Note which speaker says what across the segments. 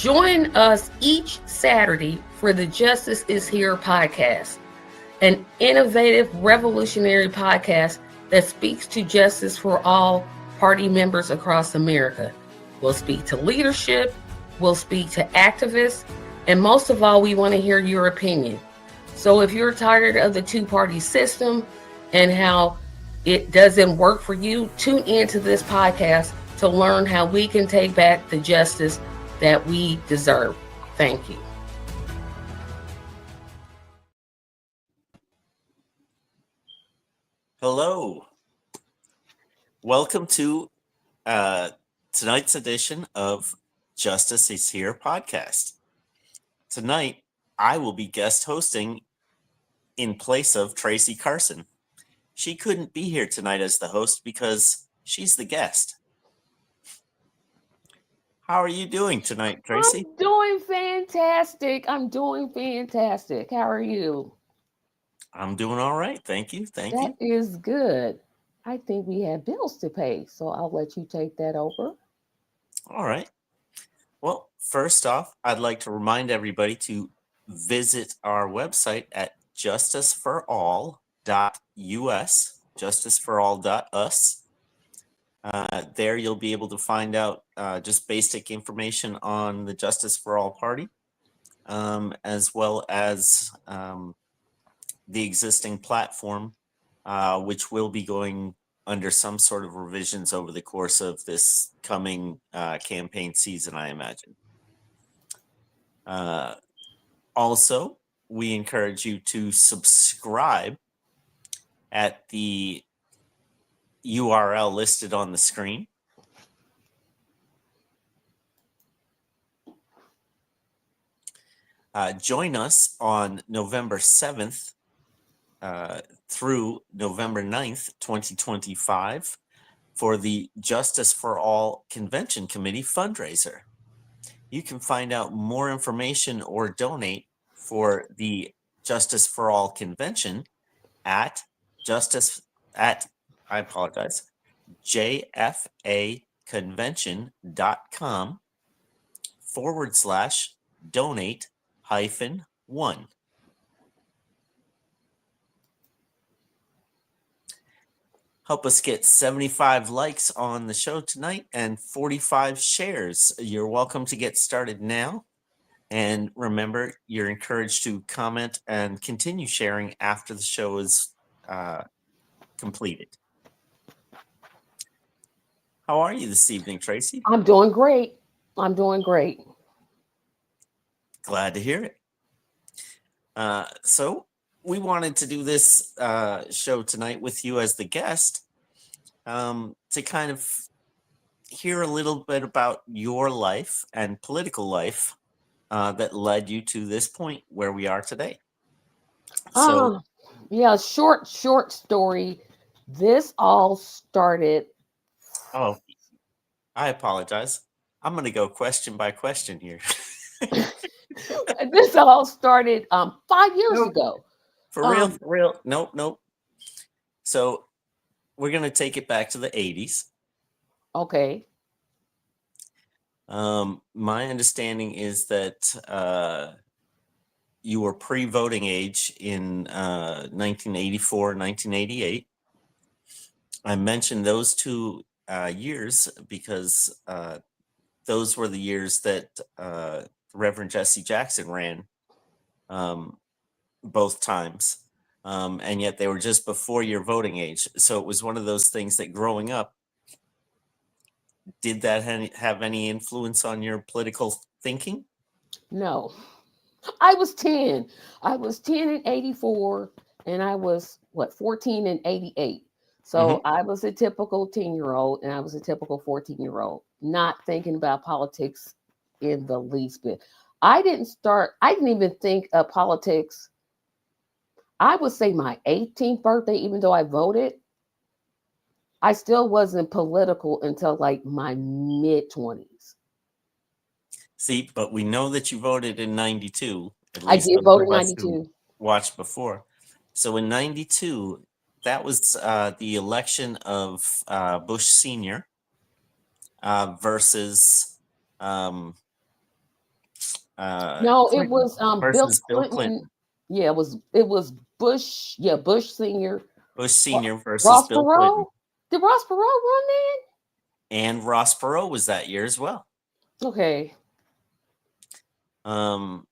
Speaker 1: Join us each Saturday for the Justice is Here podcast, an innovative, revolutionary podcast that speaks to justice for all party members across America. We'll speak to leadership, we'll speak to activists, and most of all, we want to hear your opinion. So if you're tired of the two-party system and how it doesn't work for you, tune into this podcast to learn how we can take back the justice that we deserve. Thank you.
Speaker 2: Hello. Welcome to tonight's edition of Justice is Here podcast. Tonight, I will be guest hosting in place of Tracy Carson. She couldn't be here tonight as the host because she's the guest. How are you doing tonight, Tracy?
Speaker 1: I'm doing fantastic. How are you?
Speaker 2: I'm doing all right. Thank you.
Speaker 1: That is good. I think we have bills to pay, so I'll let you take that over.
Speaker 2: All right. Well, first off, I'd like to remind everybody to visit our website at justiceforall.us, justiceforall.us. There you'll be able to find out just basic information on the Justice for All Party, as well as the existing platform, which will be going under some sort of revisions over the course of this coming campaign season, I imagine. Also, we encourage you to subscribe at the URL listed on the screen. Join us on November 7th through November 9th, 2025 for the Justice for All Convention Committee fundraiser. You can find out more information or donate for the Justice for All Convention at jfaconvention.com/donate-1. Help us get 75 likes on the show tonight and 45 shares. You're welcome to get started now. And remember, you're encouraged to comment and continue sharing after the show is completed. How are you this evening, Tracy?
Speaker 1: I'm doing great.
Speaker 2: Glad to hear it. So we wanted to do this show tonight with you as the guest to kind of hear a little bit about your life and political life that led you to this point where we are today. So,
Speaker 1: short story. This all started.
Speaker 2: Oh, I apologize. I'm going to go question by question here.
Speaker 1: This all started 5 years ago.
Speaker 2: For real. Nope. So we're going to take it back to the 80s.
Speaker 1: Okay.
Speaker 2: My understanding is that you were pre-voting age in 1984, 1988. I mentioned those two years because those were the years that Reverend Jesse Jackson ran both times. And yet they were just before your voting age. So it was one of those things that growing up, did that have any influence on your political thinking?
Speaker 1: No. I was 10. I was 10 in 84, and I was, 14 in 88. So I was a typical 10-year-old, and I was a typical 14-year-old, not thinking about politics in the least bit. I didn't even think of politics. I would say my 18th birthday, even though I voted, I still wasn't political until like my mid-20s.
Speaker 2: See, but we know that you voted in 92.
Speaker 1: I did vote in 92.
Speaker 2: Watched before. So in 92, that was the election of Bush Sr. Versus
Speaker 1: No, it
Speaker 2: Clinton
Speaker 1: was Bill
Speaker 2: versus Bill
Speaker 1: Clinton.
Speaker 2: Clinton.
Speaker 1: Yeah, it was Bush. Yeah, Bush Senior.
Speaker 2: Bush Senior versus
Speaker 1: Ross
Speaker 2: Bill Clinton.
Speaker 1: Perot. Did Ross Perot run
Speaker 2: And Ross Perot was that year as well.
Speaker 1: then? Okay.
Speaker 2: Do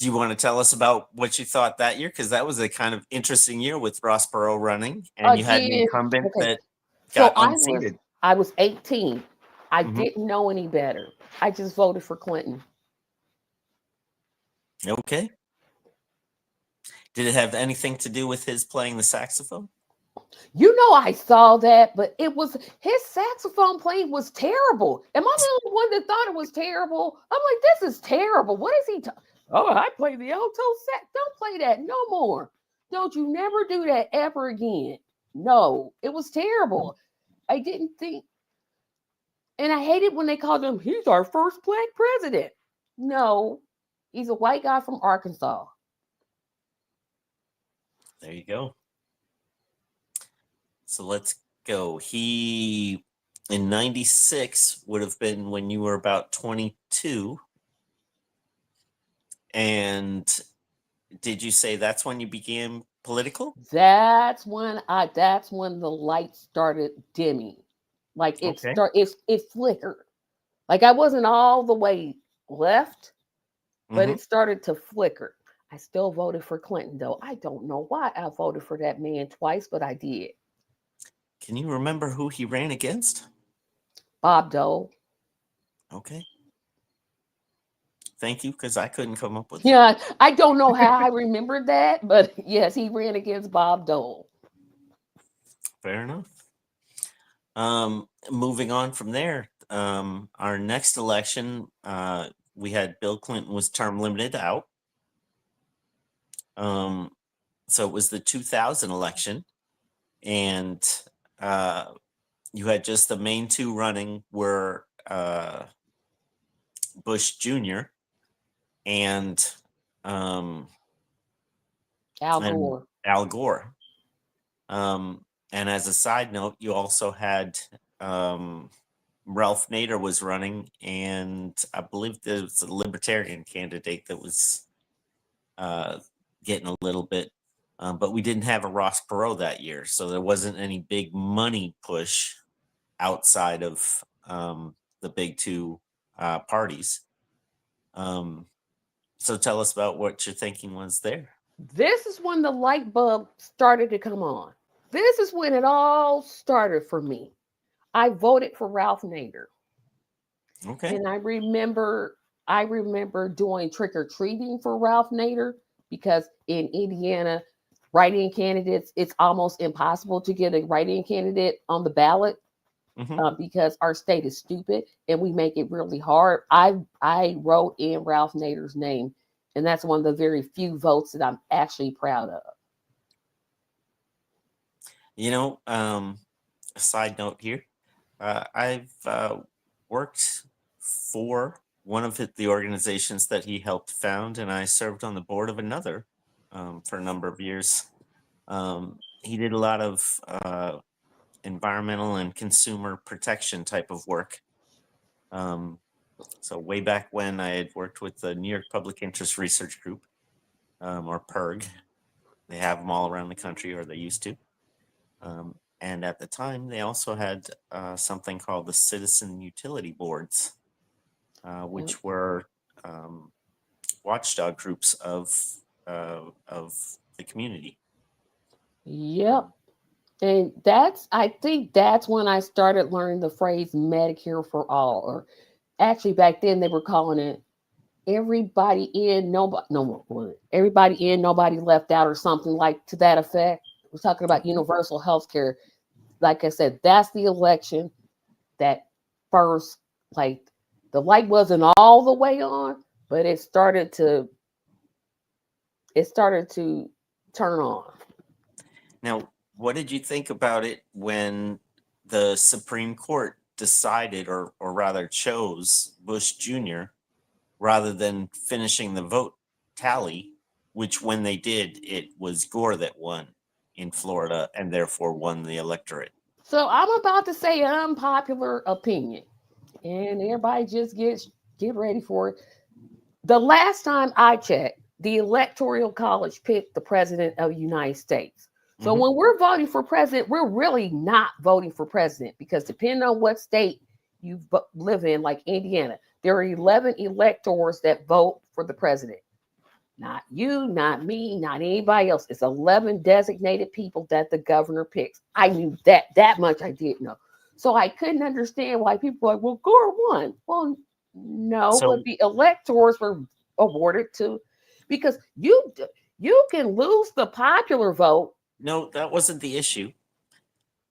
Speaker 2: you want to tell us about what you thought that year? Because that was a kind of interesting year with Ross Perot running, and you had an
Speaker 1: Again.
Speaker 2: incumbent
Speaker 1: Okay.
Speaker 2: that
Speaker 1: So
Speaker 2: got unseated.
Speaker 1: I was 18. I
Speaker 2: Mhm.
Speaker 1: didn't know any better. I just voted for Clinton.
Speaker 2: Okay. Did it have anything to do with his playing the saxophone?
Speaker 1: You know, I saw that, but it was his saxophone playing was terrible. Am I the only one that thought it was terrible? I'm like, this is terrible. What is he? Oh, I play the alto sax. Don't play that no more. Don't you never do that ever again. No, it was terrible. I didn't think, and I hated when they called him. He's our first black president. No, he's a white guy from Arkansas.
Speaker 2: There you go. So let's go. He in 96 would have been when you were about 22. And did you say that's when you became political?
Speaker 1: That's when the light started dimming. Like
Speaker 2: Okay.
Speaker 1: it flickered. Like I wasn't all the way left, but it started to flicker. I still voted for Clinton though. I don't know why I voted for that man twice, but I did.
Speaker 2: Can you remember who he ran against?
Speaker 1: Bob Dole.
Speaker 2: Okay. Thank you, because I couldn't come up with
Speaker 1: Yeah, I don't know how I remembered that, but yes, he ran against Bob Dole.
Speaker 2: Fair enough. Moving on from there, our next election, we had Bill Clinton was term limited out. So it was the 2000 election, and you had just the main two running were Bush Jr. and
Speaker 1: Al Gore.
Speaker 2: Al Gore. And as a side note, you also had Ralph Nader was running, and I believe there was a libertarian candidate that was getting a little bit, but we didn't have a Ross Perot that year, so there wasn't any big money push outside of the big two parties. So tell us about what your thinking was there.
Speaker 1: This is when the light bulb started to come on. This is when it all started for me. I voted for Ralph Nader.
Speaker 2: Okay.
Speaker 1: And I remember doing trick or treating for Ralph Nader because in Indiana, write-in candidates, it's almost impossible to get a write-in candidate on the ballot because our state is stupid and we make it really hard. I wrote in Ralph Nader's name, and that's one of the very few votes that I'm actually proud of.
Speaker 2: You know, a side note here, I've worked for one of the organizations that he helped found, and I served on the board of another for a number of years. He did a lot of environmental and consumer protection type of work. So way back when I had worked with the New York Public Interest Research Group, or PIRG. They have them all around the country, or they used to. And at the time, they also had something called the Citizen Utility Boards, which were watchdog groups of the community.
Speaker 1: Yep. And I think that's when I started learning the phrase Medicare for all. Or actually, back then, they were calling it everybody in, everybody in, nobody left out, or something like to that effect. We're talking about universal health care. Like I said, that's the election that first, like, the light wasn't all the way on, but it started to turn on.
Speaker 2: Now, what did you think about it when the Supreme Court decided, or rather chose, Bush Jr. rather than finishing the vote tally, which when they did, it was Gore that won in Florida and therefore won the electorate?
Speaker 1: So I'm about to say an unpopular opinion, and everybody just gets get ready for it. The last time I checked, the Electoral College picked the president of the United States. So when we're voting for president, we're really not voting for president because depending on what state you live in, like Indiana, there are 11 electors that vote for the president. Not you, not me, not anybody else. It's 11 designated people that the governor picks. I knew that much I did know. So I couldn't understand why people were like, well, Gore won. Well, no, but the electors were awarded to, because you can lose the popular vote.
Speaker 2: No, that wasn't the issue.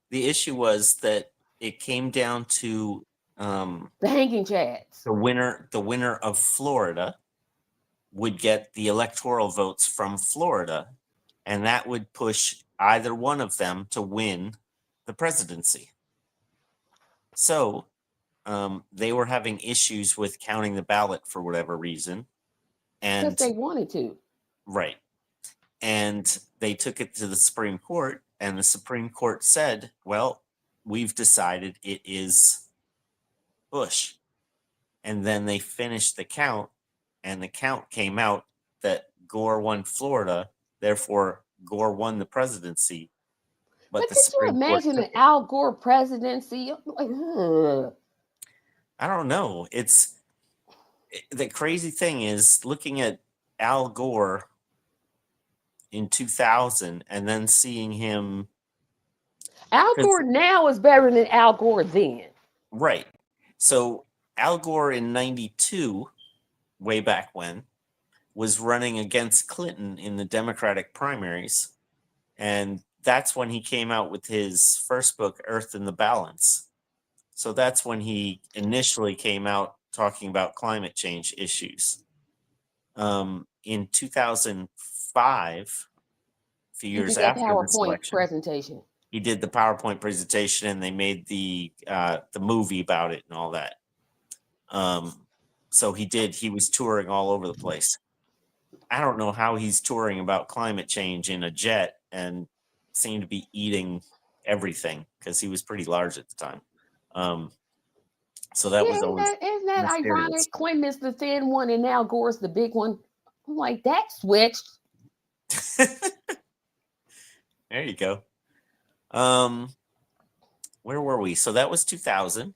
Speaker 2: The issue was that it came down to
Speaker 1: the hanging chads.
Speaker 2: The winner of Florida would get the electoral votes from Florida, and that would push either one of them to win the presidency. So they were having issues with counting the ballot for whatever reason. And
Speaker 1: because they wanted to.
Speaker 2: Right. And they took it to the Supreme Court, and the Supreme Court said, well, we've decided it is Bush. And then they finished the count, and the count came out that Gore won Florida, therefore Gore won the presidency.
Speaker 1: But could you imagine an Al Gore presidency? Like,
Speaker 2: I don't know. The crazy thing is looking at Al Gore in 2000 and then seeing him.
Speaker 1: Al Gore now is better than Al Gore then.
Speaker 2: Right. So Al Gore in 92, way back when, was running against Clinton in the Democratic primaries. And that's when he came out with his first book, Earth in the Balance. So that's when he initially came out talking about climate change issues. In 2005, a few years after this election,
Speaker 1: presentation.
Speaker 2: He did the PowerPoint presentation, and they made the movie about it and all that. So he was touring all over the place. I don't know how he's touring about climate change in a jet and seemed to be eating everything because he was pretty large at the time. So that was always
Speaker 1: isn't that ironic? Clinton is the thin one and now Gore's the big one. I'm like, that switched.
Speaker 2: There you go. Where were we? So that was 2000.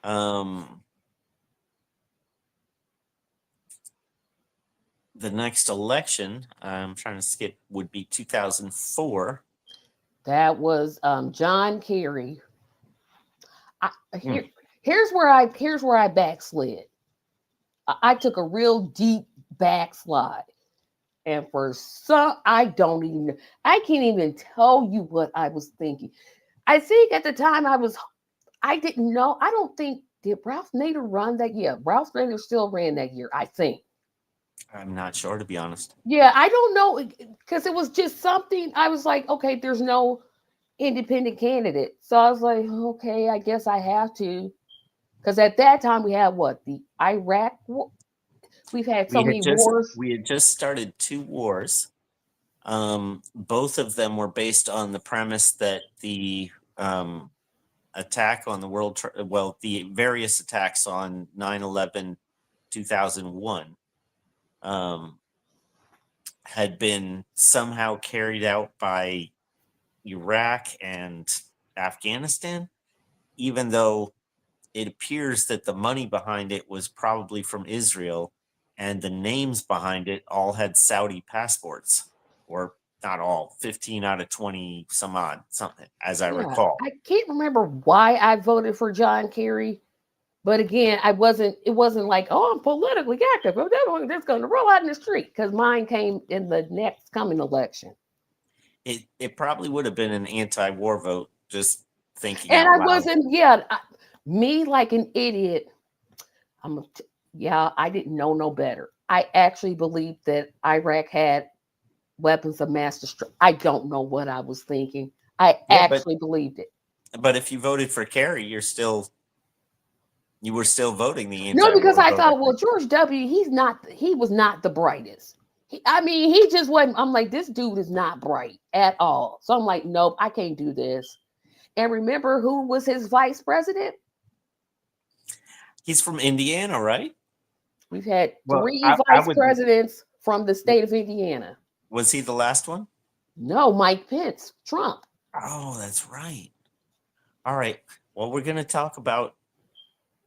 Speaker 2: The next election, I'm trying to skip, would be 2004.
Speaker 1: That was John Kerry. Here's where I backslid. I took a real deep backslide. And for some, I can't even tell you what I was thinking. I think at the time I didn't know. I don't think, did Ralph Nader run that year? Ralph Nader still ran that year, I think.
Speaker 2: I'm not sure, to be honest.
Speaker 1: Yeah, I don't know, because it was just something. I was like, okay, there's no independent candidate. So I was like, okay, I guess I have to. Because at that time we had the Iraq war. We've had so many wars.
Speaker 2: We had just started 2 wars. Both of them were based on the premise that the attack on the the various attacks on 9/11, 2001 had been somehow carried out by Iraq and Afghanistan, even though it appears that the money behind it was probably from Israel, and the names behind it all had Saudi passports, or not all, 15 out of 20 some odd, something, as I recall.
Speaker 1: I can't remember why I voted for John Kerry, but again, it wasn't like, oh, I'm politically active. That's going to roll out in the street, because mine came in the next coming election.
Speaker 2: It probably would have been an anti-war vote, just thinking.
Speaker 1: And I wasn't, me like an idiot. I didn't know no better. I actually believed that Iraq had weapons of mass destruction. I don't know what I was thinking. I actually believed it.
Speaker 2: But if you voted for Kerry, you were still voting the
Speaker 1: anti-war. No, because I thought, well, George W., he was not the brightest. He just wasn't. I'm like, this dude is not bright at all. So I'm like, nope, I can't do this. And remember who was his vice president?
Speaker 2: He's from Indiana, right?
Speaker 1: We've had
Speaker 2: Well,
Speaker 1: three
Speaker 2: I
Speaker 1: vice
Speaker 2: would.
Speaker 1: presidents from the state of Indiana.
Speaker 2: Was he the last one?
Speaker 1: No, Mike Pence, Trump.
Speaker 2: Oh, that's right. All right. Well, we're going to talk about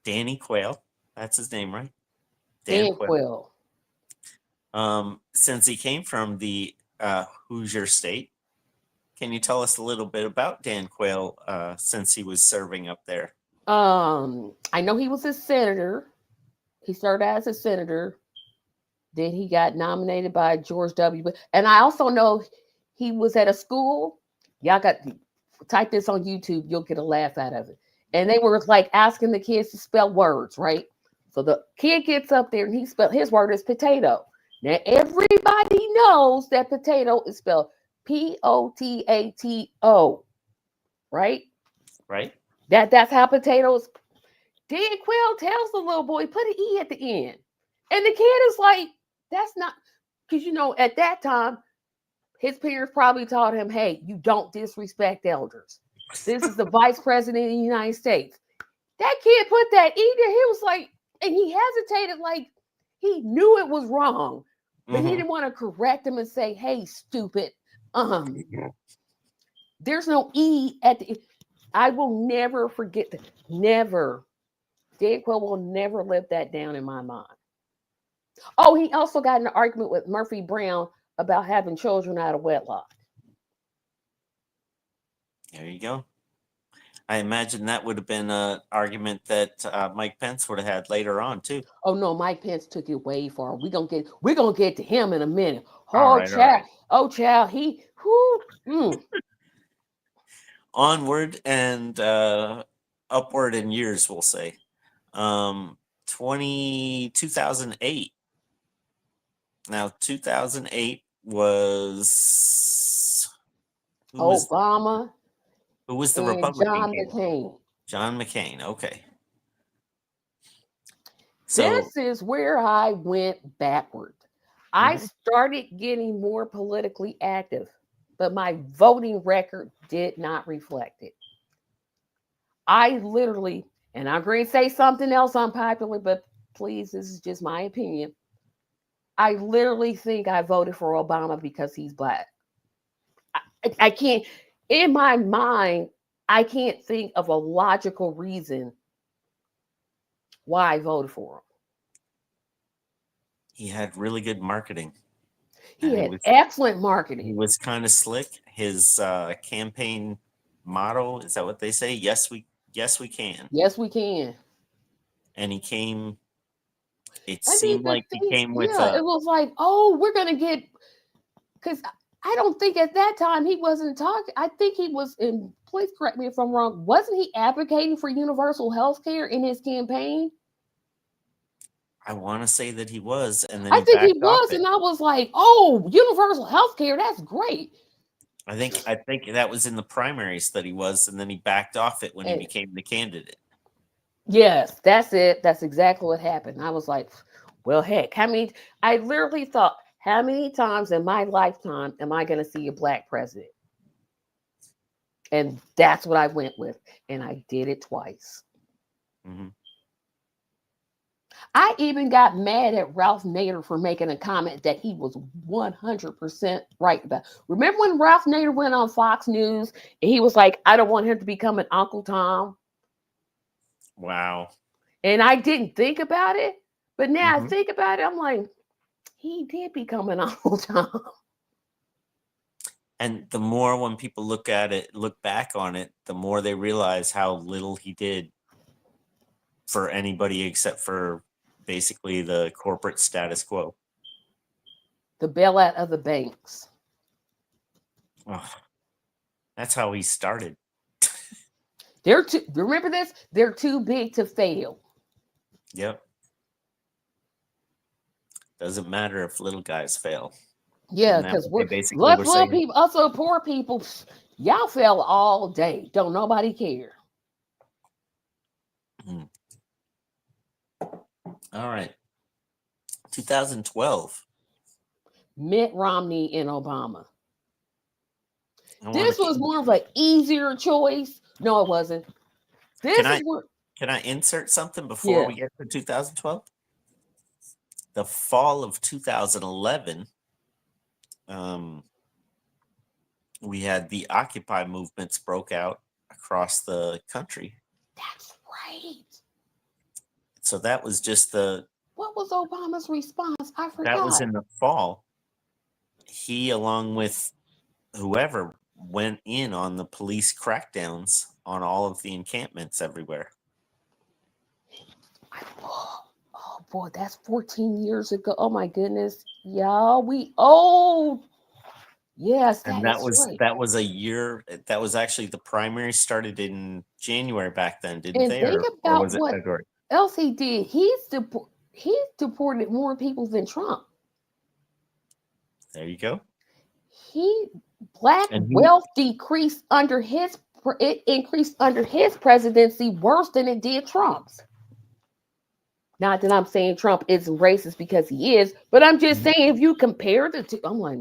Speaker 2: Danny Quayle. That's his name, right? Dan Quayle. Since he came from the Hoosier state, can you tell us a little bit about Dan Quayle since he was serving up there?
Speaker 1: I know he was a senator. He started as a senator. Then he got nominated by George W. Bush. And I also know he was at a school. Y'all got type this on YouTube, you'll get a laugh out of it. And they were like asking the kids to spell words, right? So the kid gets up there and he spelled his word is potato. Now everybody knows that potato is spelled Potato, right?
Speaker 2: Right.
Speaker 1: That's how potatoes. Dan Quayle tells the little boy, put an E at the end. And the kid is like, that's not, because at that time, his parents probably taught him, hey, you don't disrespect elders. This is the vice president of the United States. That kid put that E there. He was like, and he hesitated like he knew it was wrong, but he didn't want to correct him and say, hey, stupid. There's no E at the, I will never forget that. Never. Dan Quayle will never live that down in my mind. Oh, he also got in an argument with Murphy Brown about having children out of wedlock.
Speaker 2: There you go. I imagine that would have been an argument that Mike Pence would have had later on too.
Speaker 1: Oh no, Mike Pence took it way far. We're gonna get to him in a minute.
Speaker 2: All right.
Speaker 1: Oh child, he
Speaker 2: Onward and upward in years, we'll say. 2008. Now 2008 was
Speaker 1: Obama.
Speaker 2: Who was the Republican?
Speaker 1: John McCain.
Speaker 2: John McCain. Okay.
Speaker 1: So this is where I went backward. I started getting more politically active, but my voting record did not reflect it. I literally, and I'm going to say something else unpopular, but please, this is just my opinion. I literally think I voted for Obama because he's Black. I can't, in my mind, I can't think of a logical reason why I voted for him.
Speaker 2: He had really good marketing.
Speaker 1: He had excellent marketing.
Speaker 2: He was kind of slick. His campaign motto, is that what they say? Yes, we can.
Speaker 1: Yes, we can.
Speaker 2: And he came. It seemed like he came with.
Speaker 1: It was like, oh, we're gonna get. Because I don't think at that time he wasn't talking. I think he was in. Please correct me if I'm wrong. Wasn't he advocating for universal health care in his campaign?
Speaker 2: I want to say that he was, and then
Speaker 1: I think he was, and I was like, "Oh, universal health care, that's great."
Speaker 2: I think that was in the primaries that he was, and then he backed off it when he became the candidate.
Speaker 1: Yes, that's it. That's exactly what happened. I was like, "Well, heck, I literally thought, how many times in my lifetime am I going to see a Black president?" And that's what I went with, and I did it twice. Mm-hmm. I even got mad at Ralph Nader for making a comment that he was 100% right about. Remember when Ralph Nader went on Fox News and he was like, I don't want him to become an Uncle Tom?
Speaker 2: Wow.
Speaker 1: And I didn't think about it, but now I think about it, I'm like, he did become an Uncle Tom.
Speaker 2: And the more when people look back on it, the more they realize how little he did for anybody except for basically the corporate status quo.
Speaker 1: The bailout of the banks.
Speaker 2: Oh, that's how he started.
Speaker 1: Remember this? They're too big to fail.
Speaker 2: Yep. Doesn't matter if little guys fail.
Speaker 1: Yeah, because little people, also poor people, y'all fail all day. Don't nobody care.
Speaker 2: All right. 2012.
Speaker 1: Mitt Romney and Obama. This was more of an easier choice. No, it wasn't.
Speaker 2: Can I insert something before we get to 2012? the fall of 2011, we had the Occupy movements broke out across the country.
Speaker 1: That's right.
Speaker 2: So that was just
Speaker 1: what was Obama's response? I forgot.
Speaker 2: That was in the fall. He, along with whoever, went in on the police crackdowns on all of the encampments everywhere.
Speaker 1: Oh boy, that's 14 years ago. Oh my goodness. Y'all, we old. Yes,
Speaker 2: And that was a year. That was actually, the primary started in January back then, didn't
Speaker 1: And
Speaker 2: they?
Speaker 1: think
Speaker 2: Or
Speaker 1: about
Speaker 2: was it
Speaker 1: what
Speaker 2: February?
Speaker 1: else he did. He's deported more people than Trump.
Speaker 2: There you go.
Speaker 1: Black wealth decreased under his. It increased under his presidency worse than it did Trump's. Not that I'm saying Trump isn't racist, because he is, but I'm just saying if you compare the two, I'm like,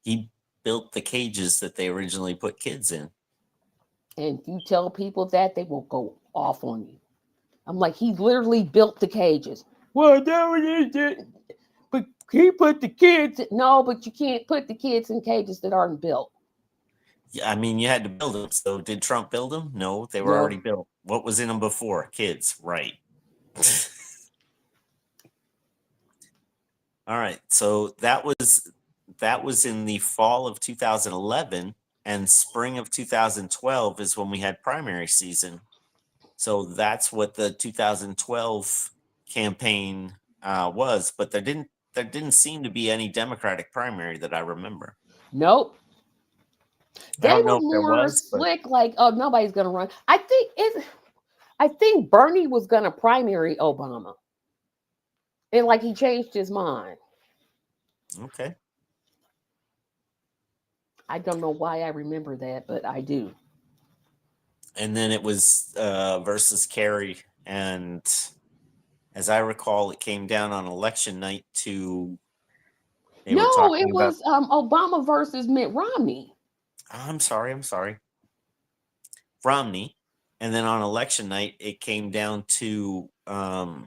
Speaker 2: he built the cages that they originally put kids in.
Speaker 1: And you tell people that, they will go off on you. I'm like, he literally built the cages. Well, no, he didn't. But he put the kids. No, but you can't put the kids in cages that aren't built.
Speaker 2: Yeah, I mean, you had to build them. So did Trump build them? No, they were already built. What was in them before? Kids, right? All right. So that was in the fall of 2011, and spring of 2012 is when we had primary season. So that's what the 2012 campaign was. But there didn't seem to be any Democratic primary that I remember.
Speaker 1: Nope. They were more
Speaker 2: was,
Speaker 1: slick, like, oh, nobody's gonna run. I think Bernie was gonna primary Obama, and like he changed his mind.
Speaker 2: Okay.
Speaker 1: I don't know why I remember that, but I do.
Speaker 2: And then it was versus Kerry, and as I recall, it came down on election night to.
Speaker 1: It was Obama versus Mitt Romney.
Speaker 2: I'm sorry. Romney. And then on election night, it came down to, I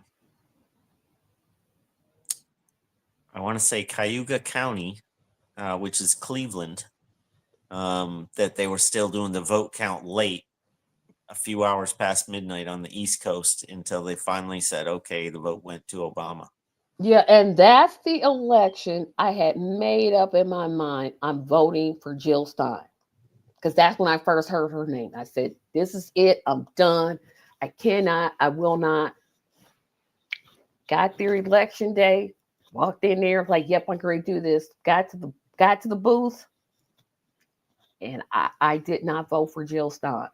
Speaker 2: want to say Cayuga County, which is Cleveland, that they were still doing the vote count late, a few hours past midnight on the East Coast, until they finally said, okay, the vote went to Obama.
Speaker 1: Yeah, and that's the election I had made up in my mind. I'm voting for Jill Stein, because that's when I first heard her name. I said, this is it. I'm done. I will not. Got there election day, walked in there, like, yep, I'm going to do this. Got to the booth, and I did not vote for Jill Stein.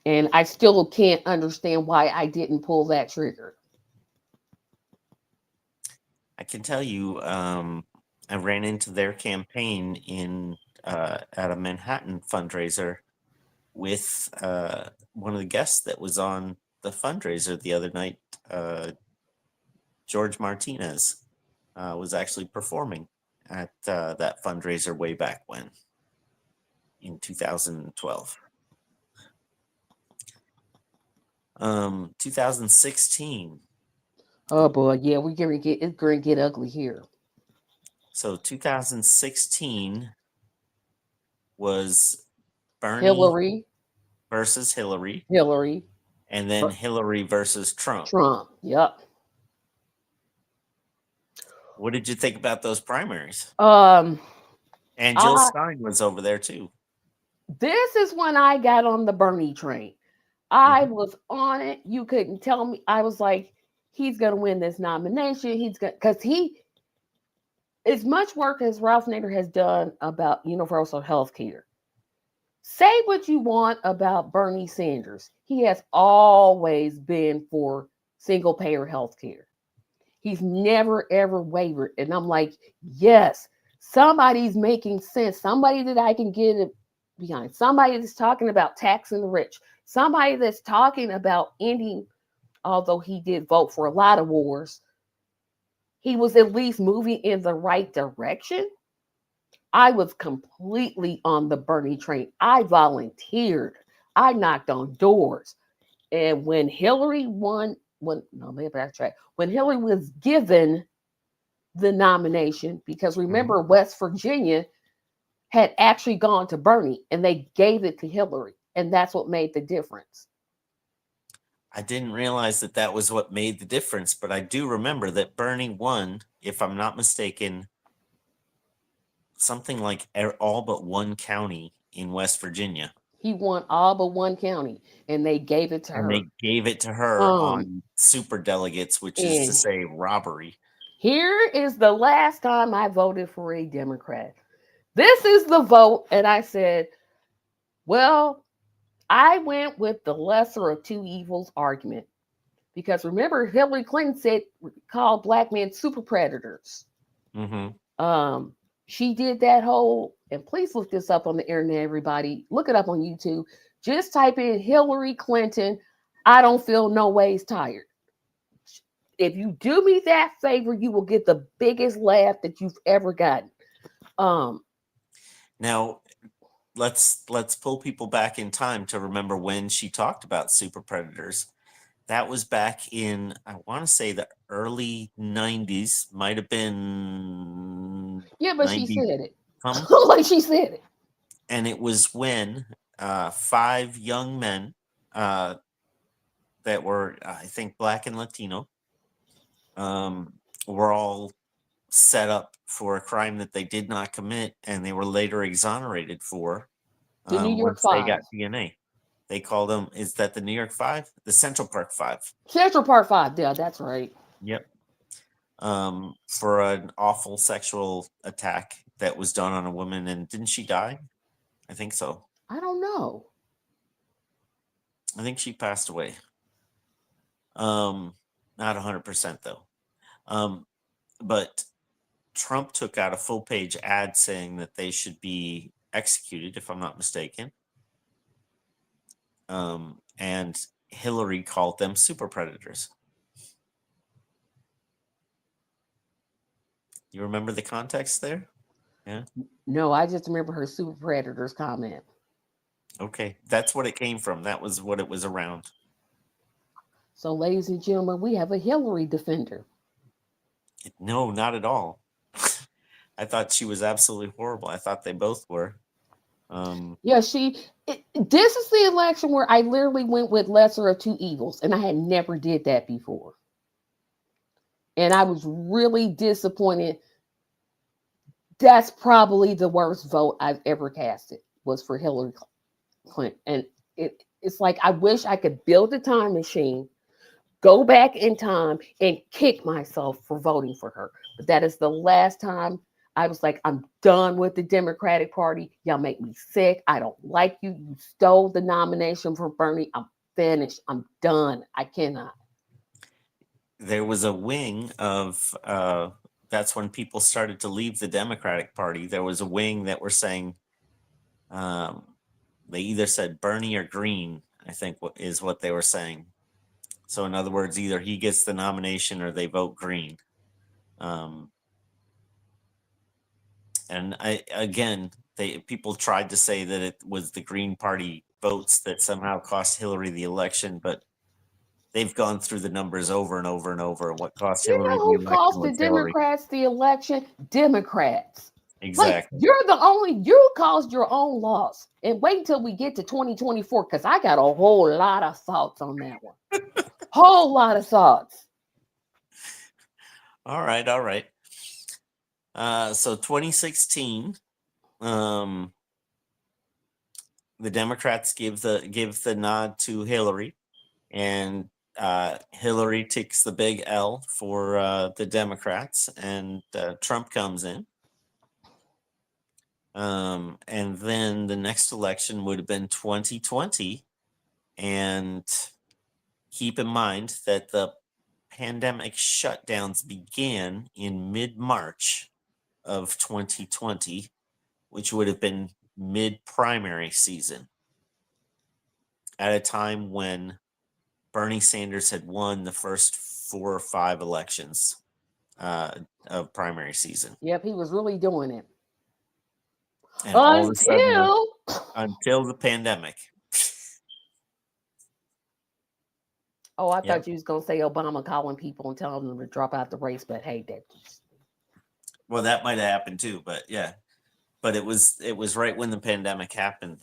Speaker 1: And I still can't understand why I didn't pull that trigger.
Speaker 2: I can tell you, I ran into their campaign at a Manhattan fundraiser with one of the guests that was on the fundraiser the other night. George Martinez was actually performing at that fundraiser way back when, in 2012. 2016.
Speaker 1: Oh boy, yeah, it's going to get ugly here.
Speaker 2: So 2016 was Bernie
Speaker 1: Hillary
Speaker 2: versus Hillary. And then Hillary versus Trump.
Speaker 1: Yep.
Speaker 2: What did you think about those primaries?
Speaker 1: And
Speaker 2: Jill Stein was over there too.
Speaker 1: This is when I got on the Bernie train. I was on it. You couldn't tell me. I was like, he's going to win this nomination. Because as much work as Ralph Nader has done about universal health care. Say what you want about Bernie Sanders. He has always been for single payer health care. He's never, ever wavered. And I'm like, yes, somebody's making sense. Somebody that I can get behind. Somebody that's talking about taxing the rich. Somebody that's talking about ending, although he did vote for a lot of wars, he was at least moving in the right direction. I was completely on the Bernie train. I volunteered. I knocked on doors. And when Hillary won maybe that's right. When Hillary was given the nomination, because remember, West Virginia had actually gone to Bernie and they gave it to Hillary. And that's what made the difference.
Speaker 2: I didn't realize that that was what made the difference, but I do remember that Bernie won, if I'm not mistaken, something like all but one county in West Virginia.
Speaker 1: He won all but one county and they gave it to
Speaker 2: And
Speaker 1: her.
Speaker 2: they gave it to her on super delegates, which is to say robbery.
Speaker 1: Here is the last time I voted for a Democrat. This is the vote. And I said, well, I went with the lesser of two evils argument. Because remember, Hillary Clinton called black men super predators. She did that whole, and please look this up on the internet, everybody. Look it up on YouTube. Just type in Hillary Clinton, I don't feel no ways tired. If you do me that favor, you will get the biggest laugh that you've ever gotten.
Speaker 2: Now, let's pull people back in time to remember when she talked about super predators. That was back in, I want to say, the early 90s. Might have been.
Speaker 1: Yeah, but she said it.
Speaker 2: Like
Speaker 1: she said it.
Speaker 2: And it was when 5 young men that were, I think, Black and Latino, were all set up for a crime that they did not commit, and they were later exonerated for
Speaker 1: the New York
Speaker 2: once
Speaker 1: 5.
Speaker 2: They got DNA. They called them, is that the New York 5? The Central Park 5.
Speaker 1: Central Park 5, yeah, that's right.
Speaker 2: Yep. For an awful sexual attack that was done on a woman, and didn't she die? I think so.
Speaker 1: I don't know.
Speaker 2: I think she passed away. Not 100% though. But Trump took out a full page ad saying that they should be executed, if I'm not mistaken. And Hillary called them super predators. You remember the context there? Yeah.
Speaker 1: No, I just remember her super predators comment.
Speaker 2: Okay, that's what it came from. That was what it was around.
Speaker 1: So, ladies and gentlemen, we have a Hillary defender.
Speaker 2: No, not at all. I thought she was absolutely horrible. I thought they both were.
Speaker 1: Yeah, this is the election where I literally went with lesser of two evils, and I had never did that before. And I was really disappointed. That's probably the worst vote I've ever casted, was for Hillary Clinton. And it's like, I wish I could build a time machine, go back in time, and kick myself for voting for her. But that is the last time I was like, I'm done with the Democratic Party. Y'all make me sick. I don't like you. You stole the nomination from Bernie. I'm finished. I'm done. I cannot.
Speaker 2: There was a wing of, that's when people started to leave the Democratic Party. There was a wing that were saying, they either said Bernie or Green, I think is what they were saying. So in other words, either he gets the nomination or they vote Green. And people tried to say that it was the Green Party votes that somehow cost Hillary the election, but they've gone through the numbers over and over and over. What cost Hillary the election?
Speaker 1: Who cost the Democrats the election? Democrats.
Speaker 2: Exactly.
Speaker 1: Like, you caused your own loss. And wait until we get to 2024, because I got a whole lot of thoughts on that one. Whole lot of thoughts.
Speaker 2: All right. So 2016, the Democrats give the nod to Hillary, and Hillary takes the big L for the Democrats, and Trump comes in. And then the next election would have been 2020, and keep in mind that the pandemic shutdowns began in mid-March of 2020, which would have been mid-primary season, at a time when Bernie Sanders had won the first 4 or 5 elections of primary season.
Speaker 1: Yep, he was really doing it.
Speaker 2: And all of a sudden, until the pandemic.
Speaker 1: Oh, I
Speaker 2: Yep.
Speaker 1: thought you was gonna say Obama calling people and telling them to drop out the race, but hey,
Speaker 2: Well, that might have happened too, but yeah. But it was right when the pandemic happened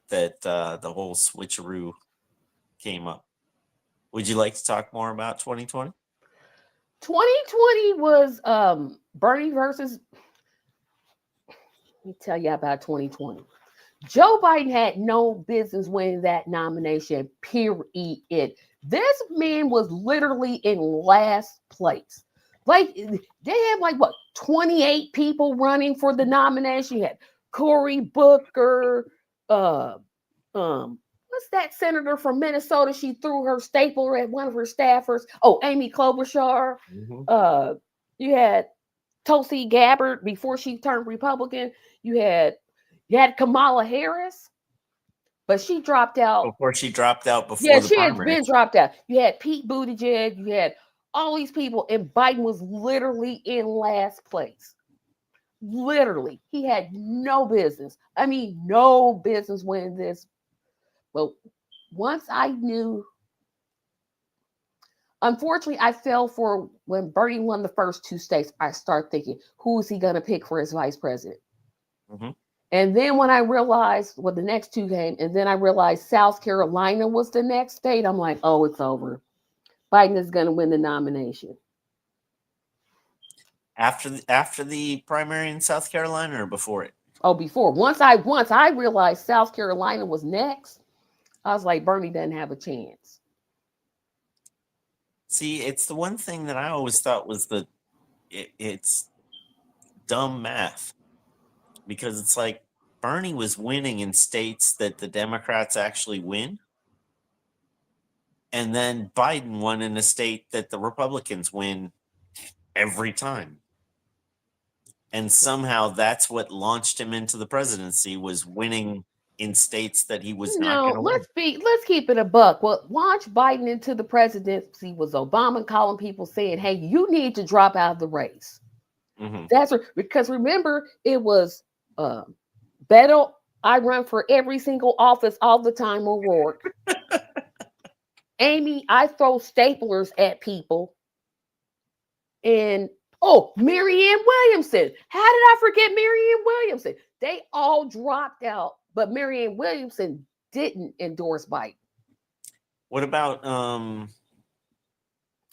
Speaker 2: that the whole switcheroo came up. Would you like to talk more about 2020?
Speaker 1: 2020 was Bernie versus. Let me tell you about 2020. Joe Biden had no business winning that nomination, period. This man was literally in last place. Like, they had like what, 28 people running for the nomination. You had Cory Booker, uh what's that senator from Minnesota? She threw her stapler at one of her staffers. Oh, Amy Klobuchar.
Speaker 2: Mm-hmm.
Speaker 1: You had Tulsi Gabbard before she turned Republican. You had Kamala Harris, but she dropped out.
Speaker 2: Before she dropped out
Speaker 1: Yeah,
Speaker 2: before the
Speaker 1: she had been
Speaker 2: primaries.
Speaker 1: dropped out. You had Pete Buttigieg. You had all these people, and Biden was literally in last place. Literally, he had no business. I mean, no business winning this. But once I knew, unfortunately, I fell for when Bernie won the first two states. I start thinking, who is he going to pick for his vice president?
Speaker 2: Mm-hmm.
Speaker 1: And then when I realized, well, the next two came, and then I realized South Carolina was the next state, I'm like, oh, it's over. Biden is going to win the nomination.
Speaker 2: After the primary in South Carolina or before it?
Speaker 1: Oh, before. Once I realized South Carolina was next, I was like, Bernie doesn't have a chance.
Speaker 2: See, it's the one thing that I always thought was it's dumb math, because it's like Bernie was winning in states that the Democrats actually win, and then Biden won in a state that the Republicans win every time. And somehow that's what launched him into the presidency, was winning in states that he was not going to win.
Speaker 1: Let's keep it a buck. What launched Biden into the presidency was Obama calling people saying, hey, you need to drop out of the race.
Speaker 2: Mm-hmm.
Speaker 1: That's because remember, it was Beto, I run for every single office all the time, O'Rourke. Amy, I throw staplers at people. And Marianne Williamson. How did I forget Marianne Williamson? They all dropped out, but Marianne Williamson didn't endorse Biden.
Speaker 2: What about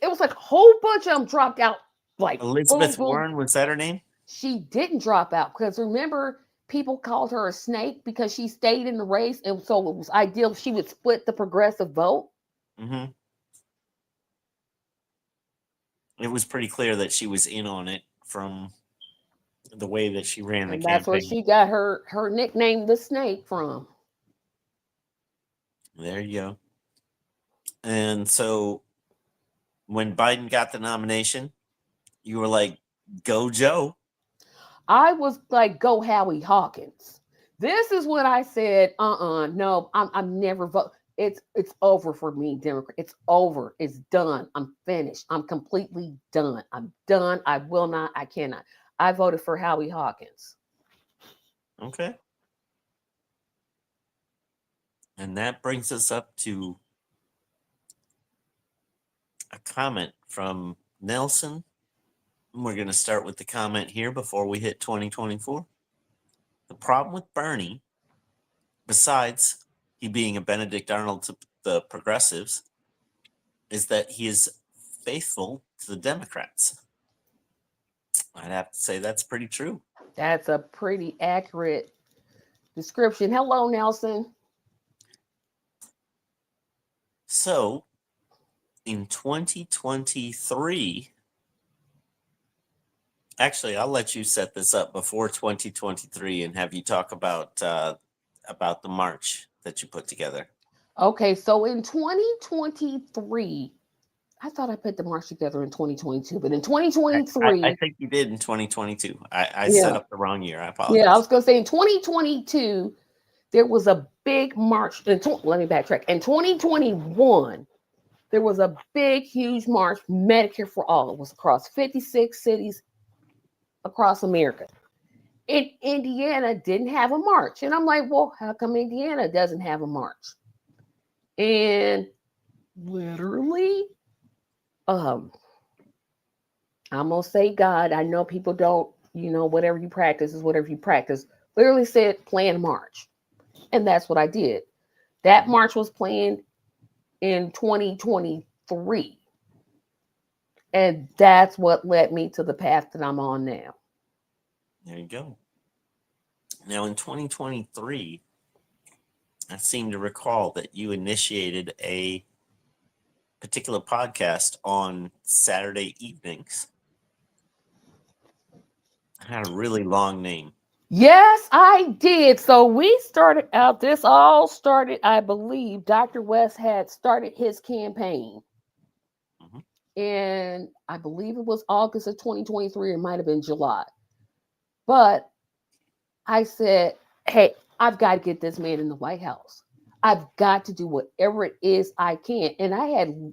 Speaker 1: It was like a whole bunch of them dropped out. Like
Speaker 2: Elizabeth Warren? Was that her name?
Speaker 1: She didn't drop out because remember, people called her a snake because she stayed in the race, and so it was ideal she would split the progressive vote.
Speaker 2: Mm-hmm. It was pretty clear that she was in on it from the way that she ran the campaign.
Speaker 1: That's where she got her nickname, the Snake, from.
Speaker 2: There you go. And so when Biden got the nomination, you were like, go Joe.
Speaker 1: I was like, go Howie Hawkins. This is when I said, no, I'm never vote. It's over for me, Democrat. It's over. It's done. I'm finished. I'm completely done. I'm done. I will not. I cannot. I voted for Howie Hawkins.
Speaker 2: Okay. And that brings us up to a comment from Nelson. We're going to start with the comment here before we hit 2024. The problem with Bernie, besides he being a Benedict Arnold to the progressives, is that he is faithful to the Democrats. I'd have to say that's pretty true.
Speaker 1: That's a pretty accurate description. Hello, Nelson.
Speaker 2: So, in 2023, actually, I'll let you set this up before 2023 and have you talk about the march that you put together.
Speaker 1: Okay, so in 2023, I thought I put the march together in 2022, but in 2023,
Speaker 2: I think you did in 2022. I set up the wrong year. I apologize.
Speaker 1: Yeah, I was going to say in 2022, there was a big march. Let me backtrack. In 2021, there was a big, huge march, Medicare for All. It was across 56 cities across America. And Indiana didn't have a march. And I'm like, well, how come Indiana doesn't have a march? And literally, I'm gonna say God. I know people don't, whatever you practice is whatever you practice. Literally said plan march. And that's what I did. That march was planned in 2023. And that's what led me to the path that I'm on now.
Speaker 2: There you go. Now, in 2023, I seem to recall that you initiated a particular podcast on Saturday evenings. It had a really long name.
Speaker 1: Yes, I did. So we started out, this all started, I believe, Dr. West had started his campaign. And I believe it was August of 2023. It might have been July. But I said, hey, I've got to get this man in the White House. I've got to do whatever it is I can. And I had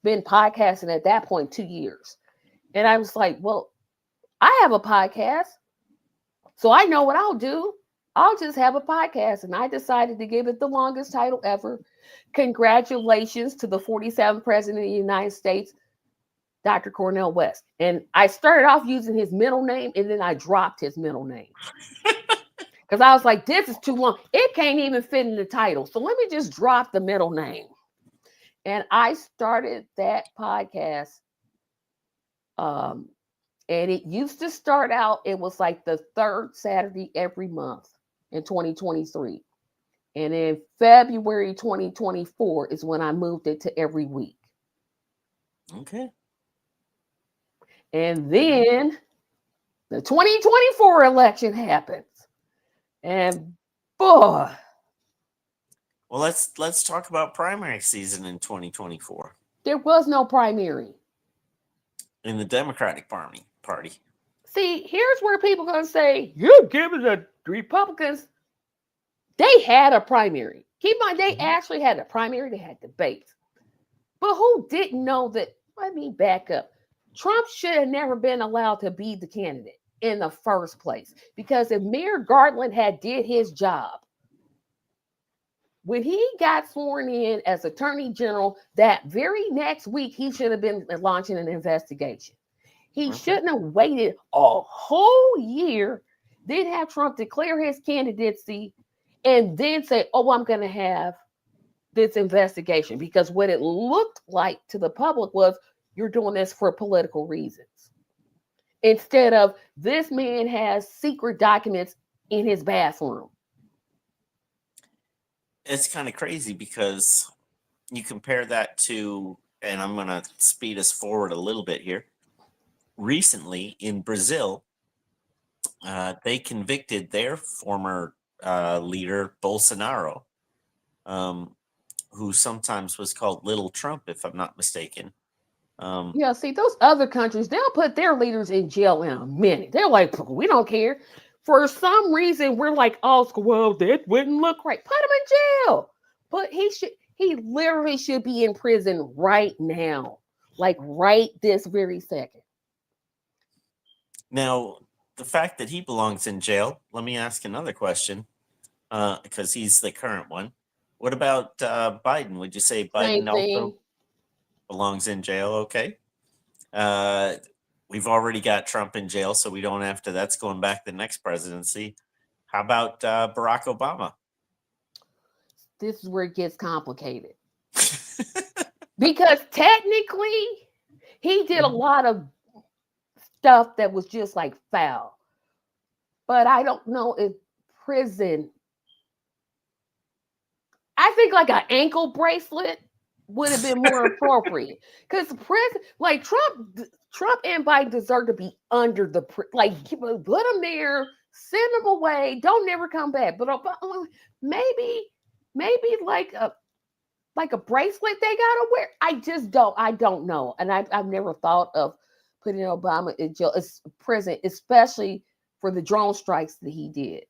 Speaker 1: been podcasting at that point 2 years. And I was like, well, I have a podcast. So I know what I'll do. I'll just have a podcast. And I decided to give it the longest title ever. Congratulations to the 47th president of the United States, Dr. Cornel West. And I started off using his middle name, and then I dropped his middle name. Because I was like, this is too long. It can't even fit in the title. So let me just drop the middle name. And I started that podcast. And it used to start out, it was like the third Saturday every month in 2023. And in February 2024 is when I moved it to every week.
Speaker 2: Okay.
Speaker 1: And then the 2024 election happens. And boy.
Speaker 2: Well, let's talk about primary season in 2024.
Speaker 1: There was no primary.
Speaker 2: In the Democratic Party.
Speaker 1: See, here's where people are going to say, you're giving the Republicans. They had a primary. Keep in mind, they actually had a primary. They had debates. But who didn't know that? Let me back up. Trump should have never been allowed to be the candidate in the first place. Because if Mayor Garland had did his job, when he got sworn in as Attorney General, that very next week, he should have been launching an investigation. He shouldn't have waited a whole year, then have Trump declare his candidacy, and then say, oh, I'm going to have this investigation. Because what it looked like to the public was, you're doing this for political reasons. Instead of, this man has secret documents in his bathroom.
Speaker 2: It's kind of crazy because you compare that to, and I'm going to speed us forward a little bit here. Recently in Brazil, they convicted their former leader, Bolsonaro, who sometimes was called Little Trump, if I'm not mistaken.
Speaker 1: Yeah, see, those other countries, they'll put their leaders in jail in a minute. They're like, we don't care. For some reason, we're like, oh, well, that wouldn't look right. Put him in jail. But he literally should be in prison right now. Like right this very second.
Speaker 2: Now, the fact that he belongs in jail, let me ask another question, because he's the current one. What about Biden? Would you say Biden also belongs in jail? Okay. We've already got Trump in jail, so we don't have to. That's going back to the next presidency. How about Barack Obama?
Speaker 1: This is where it gets complicated. Because technically, he did a lot of stuff that was just like foul. But I don't know if prison, I think like an ankle bracelet would have been more appropriate. Because prison, like Trump and Biden deserve to be under the, like put them there, send them away, don't never come back. But maybe like a bracelet they gotta wear. I don't know. And I've never thought of putting Obama in jail, prison, especially for the drone strikes that he did.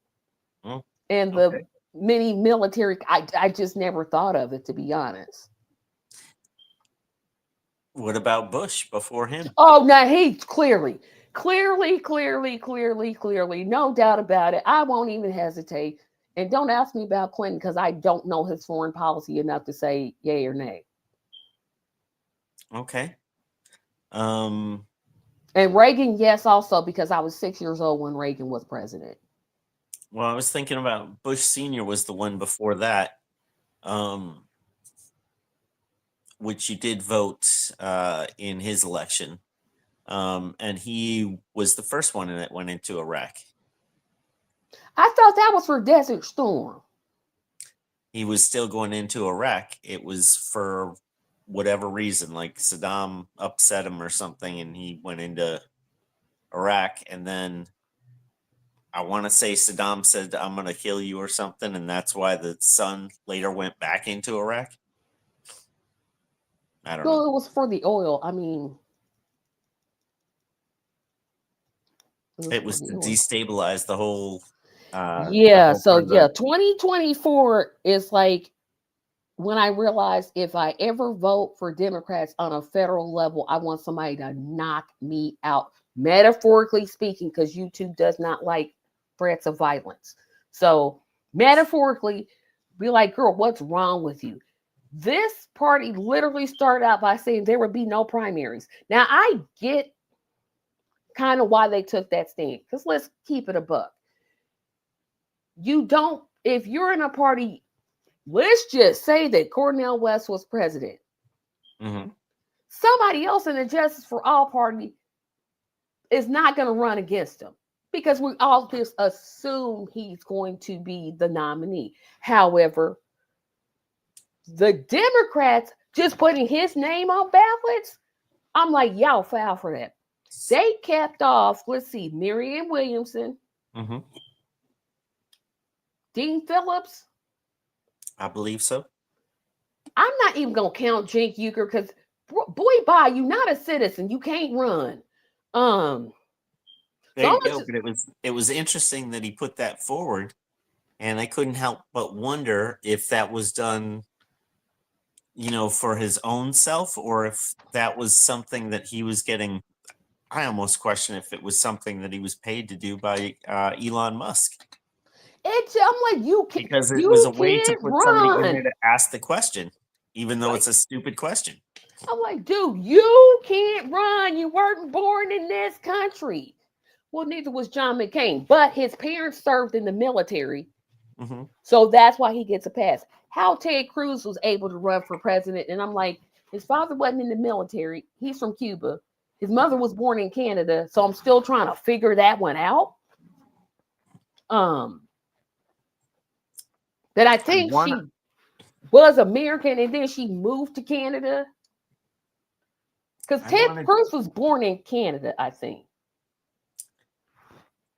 Speaker 1: And the many military, I just never thought of it, to be honest.
Speaker 2: What about Bush before him?
Speaker 1: Oh, no, he clearly, no doubt about it. I won't even hesitate. And don't ask me about Clinton because I don't know his foreign policy enough to say yay or nay.
Speaker 2: Okay.
Speaker 1: And Reagan, yes, also because I was 6 years old when Reagan was president.
Speaker 2: Well, I was thinking about Bush Sr. was the one before that, which you did vote in his election. And he was the first one that went into Iraq.
Speaker 1: I thought that was for Desert Storm.
Speaker 2: He was still going into Iraq. It was for whatever reason, like Saddam upset him or something, and he went into Iraq. And then I want to say Saddam said, "I'm going to kill you" or something, and that's why the son later went back into Iraq. I don't know.
Speaker 1: Well, it was for the oil. I mean,
Speaker 2: It was to destabilize the whole.
Speaker 1: Yeah. So yeah, 2024 is like when I realized if I ever vote for Democrats on a federal level, I want somebody to knock me out, metaphorically speaking, because YouTube does not like threats of violence. So metaphorically, be like, girl, what's wrong with you? This party literally started out by saying there would be no primaries. Now I get kind of why they took that stand, because let's keep it a buck. You don't, if you're in a party, let's just say that Cornel West was president.
Speaker 2: Mm-hmm.
Speaker 1: Somebody else in the Justice for All party is not going to run against him because we all just assume he's going to be the nominee. However, the Democrats just putting his name on ballots, I'm like, y'all foul for that. They kept off, let's see, Marianne Williamson,
Speaker 2: Mm-hmm.
Speaker 1: Dean Phillips.
Speaker 2: I believe so.
Speaker 1: I'm not even going to count Cenk Uygur because, boy, bye, you're not a citizen. You can't run.
Speaker 2: There you go. But it was interesting that he put that forward, and I couldn't help but wonder if that was done, for his own self, or if that was something that he was getting. I almost question if it was something that he was paid to do by Elon Musk.
Speaker 1: I'm like, you can't,
Speaker 2: because it was a way to put somebody in there to ask the question, even though it's a stupid question.
Speaker 1: I'm like, dude, you can't run. You weren't born in this country. Well, neither was John McCain, but his parents served in the military.
Speaker 2: Mm-hmm.
Speaker 1: So that's why he gets a pass. How Ted Cruz was able to run for president. And I'm like, his father wasn't in the military. He's from Cuba. His mother was born in Canada. So I'm still trying to figure that one out. That I think she was American and then she moved to Canada. Because Ted Cruz was born in Canada, I think.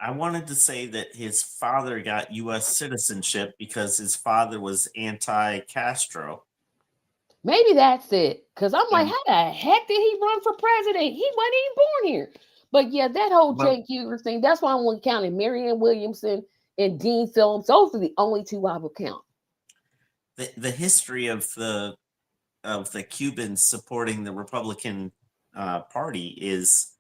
Speaker 2: I wanted to say that his father got U.S. citizenship because his father was anti-Castro.
Speaker 1: Maybe that's it. Because I'm like, how the heck did he run for president? He wasn't even born here. But yeah, that whole Cenk Uygur thing, that's why I'm only counting Marianne Williamson and Dean Phillips. Those are the only two I will count.
Speaker 2: The history of the Cubans supporting the Republican Party is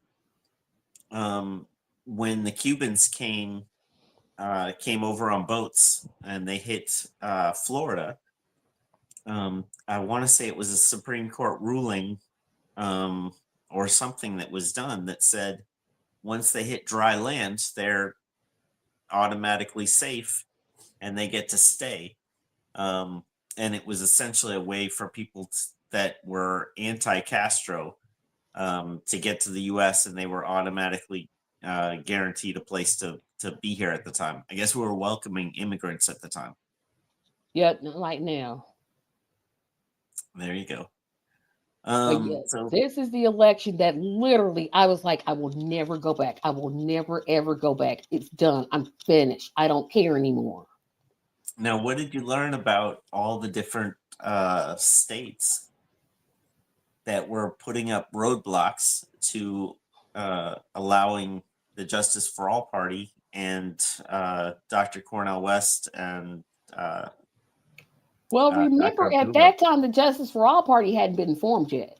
Speaker 2: when the Cubans came over on boats and they hit Florida. I want to say it was a Supreme Court ruling or something that was done that said once they hit dry land, they're automatically safe and they get to stay. And it was essentially a way for people that were anti-Castro to get to the U.S. and they were automatically guaranteed a place to be here at the time. I guess we were welcoming immigrants at the time.
Speaker 1: Yeah, like now.
Speaker 2: There you go.
Speaker 1: So this is the election that literally I was like, I will never go back. I will never, ever go back. It's done. I'm finished. I don't care anymore.
Speaker 2: Now, what did you learn about all the different states that were putting up roadblocks to allowing the Justice for All Party and Dr. Cornel West and
Speaker 1: well, remember at that time the Justice for All Party hadn't been formed yet.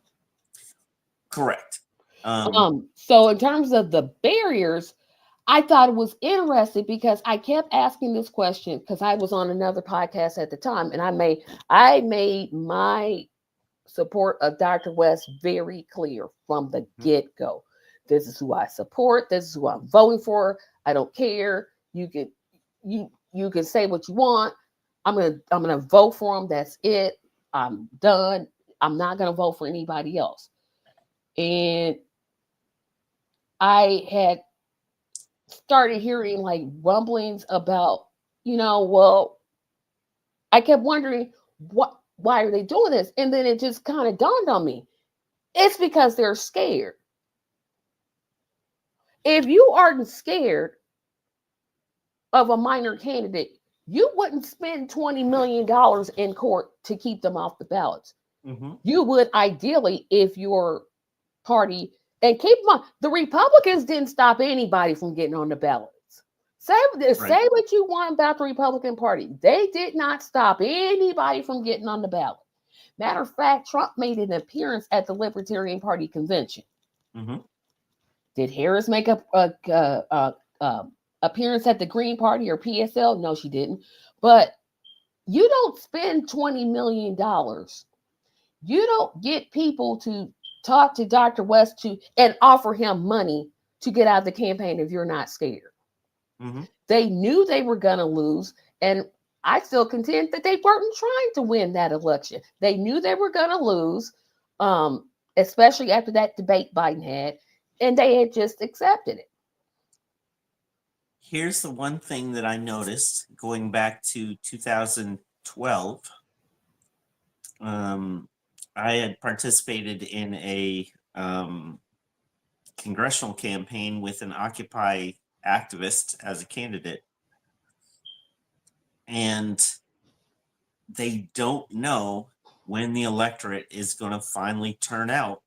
Speaker 2: Correct.
Speaker 1: So in terms of the barriers, I thought it was interesting because I kept asking this question because I was on another podcast at the time, and I made my support of Dr. West very clear from the
Speaker 2: Mhm.
Speaker 1: get-go. This is who I support. This is who I'm voting for. I don't care. You can say what you want. I'm gonna vote for him. That's it. I'm done. I'm not gonna vote for anybody else. And I had started hearing like rumblings about, well, I kept wondering why are they doing this? And then it just kind of dawned on me. It's because they're scared. If you aren't scared of a minor candidate, you wouldn't spend $20 million in court to keep them off the ballots.
Speaker 2: Mm-hmm.
Speaker 1: You would ideally if your party, and keep in mind, the Republicans didn't stop anybody from getting on the ballots. Say what you want about the Republican Party. They did not stop anybody from getting on the ballot. Matter of fact, Trump made an appearance at the Libertarian Party convention.
Speaker 2: Mm-hmm.
Speaker 1: Did Harris make a appearance at the Green Party or PSL? No, she didn't. But you don't spend $20 million. You don't get people to talk to Dr. West and offer him money to get out of the campaign if you're not scared.
Speaker 2: Mm-hmm.
Speaker 1: They knew they were going to lose, and I still contend that they weren't trying to win that election. They knew they were going to lose, especially after that debate Biden had, and they had just accepted it.
Speaker 2: Here's the one thing that I noticed going back to 2012. I had participated in a congressional campaign with an Occupy activist as a candidate. And they don't know when the electorate is going to finally turn out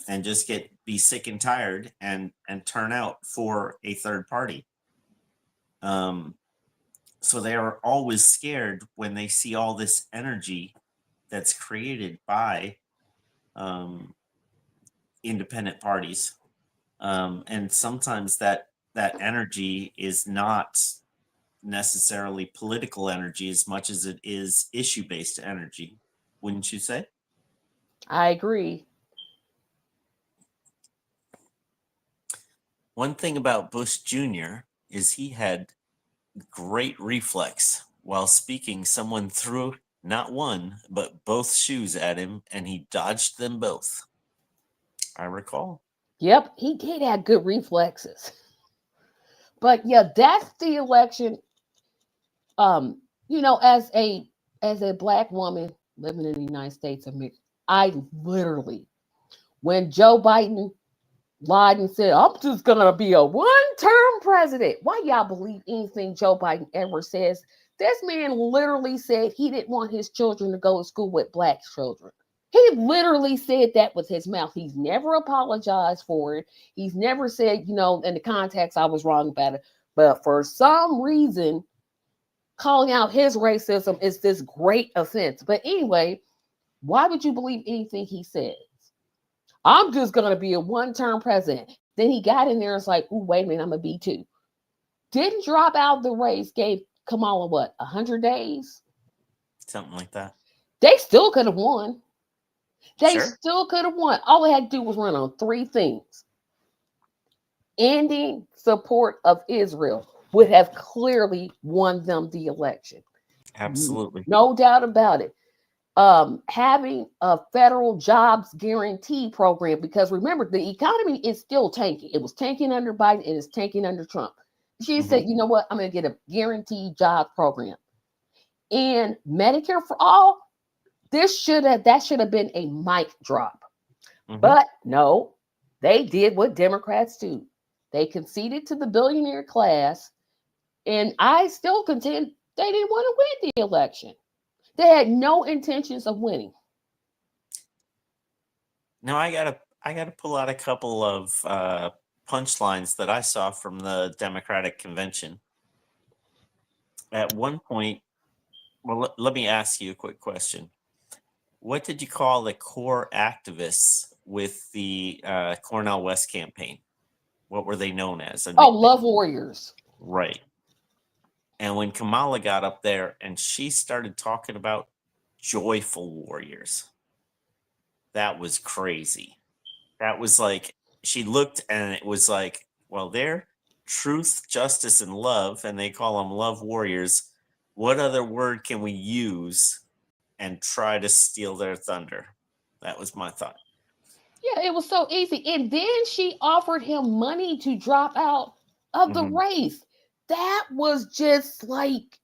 Speaker 2: and just be sick and tired and turn out for a third party. So they are always scared when they see all this energy that's created by independent parties. And sometimes that energy is not necessarily political energy as much as it is issue-based energy. Wouldn't you say?
Speaker 1: I agree.
Speaker 2: One thing about Bush Jr. is he had great reflex. While speaking, someone threw not one, but both shoes at him, and he dodged them both. I recall.
Speaker 1: Yep, he did have good reflexes. But yeah, that's the election. As a black woman living in the United States of America, I literally, when Joe Biden lied and said, I'm just gonna be a one-term president. Why y'all believe anything Joe Biden ever says? This man literally said he didn't want his children to go to school with black children. He literally said that with his mouth. He's never apologized for it. He's never said, in the context, I was wrong about it. But for some reason, calling out his racism is this great offense. But anyway, why would you believe anything he says? I'm just going to be a one-term president. Then he got in there and was like, ooh, wait a minute, I'm going to be two. Didn't drop out of the race, gave Kamala, 100 days?
Speaker 2: Something like that.
Speaker 1: They still could have won.
Speaker 2: Sure.
Speaker 1: Still could have won. All they had to do was run on three things. Ending support of Israel would have clearly won them the election.
Speaker 2: Absolutely.
Speaker 1: No doubt about it. Having a federal jobs guarantee program, because remember, the economy is still tanking. It was tanking under Biden, and it's tanking under Trump. She said, you know what, I'm going to get a guaranteed jobs program. And Medicare for all, that should have been a mic drop. But no, they did what Democrats do. They conceded to the billionaire class, and I still contend they didn't want to win the election. They had no intentions of winning.
Speaker 2: Now I gotta pull out a couple of punchlines that I saw from the Democratic convention. At one point, well, let me ask you a quick question. What did you call the core activists with the Cornel West campaign? What were they known as?
Speaker 1: Love warriors.
Speaker 2: Right. And when Kamala got up there and she started talking about joyful warriors, that was crazy. That was like, she looked and it was like, well, they're truth, justice, and love, and they call them love warriors. What other word can we use and try to steal their thunder? That was my thought.
Speaker 1: Yeah, it was so easy. And then she offered him money to drop out of the race. That was just like,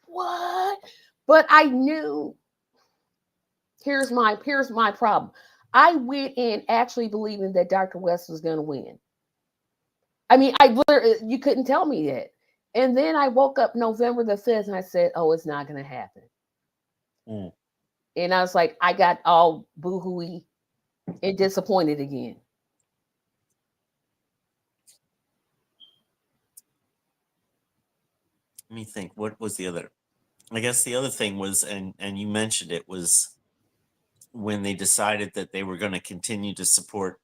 Speaker 1: what? But I knew, here's my problem. I went in actually believing that Dr. West was going to win. I mean, you couldn't tell me that. And then I woke up November the 5th and I said, oh, it's not going to happen. And I was like, I got all boo-hooey and disappointed again.
Speaker 2: Let me think. What was the other? I guess the other thing was, and you mentioned it, was when they decided that they were going to continue to support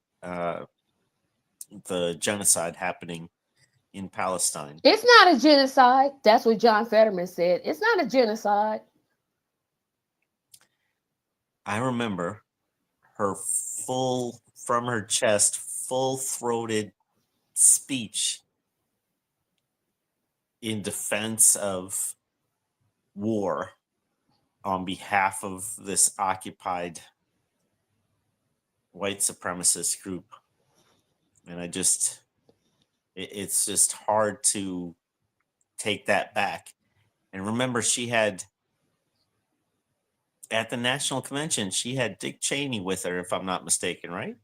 Speaker 2: the genocide happening in Palestine.
Speaker 1: It's not a genocide. That's what John Fetterman said. It's not a genocide.
Speaker 2: I remember her from her chest, full-throated speech in defense of war on behalf of this occupied white supremacist group. And it's just hard to take that back. And remember, she had, at the National Convention, she had Dick Cheney with her, if I'm not mistaken, right?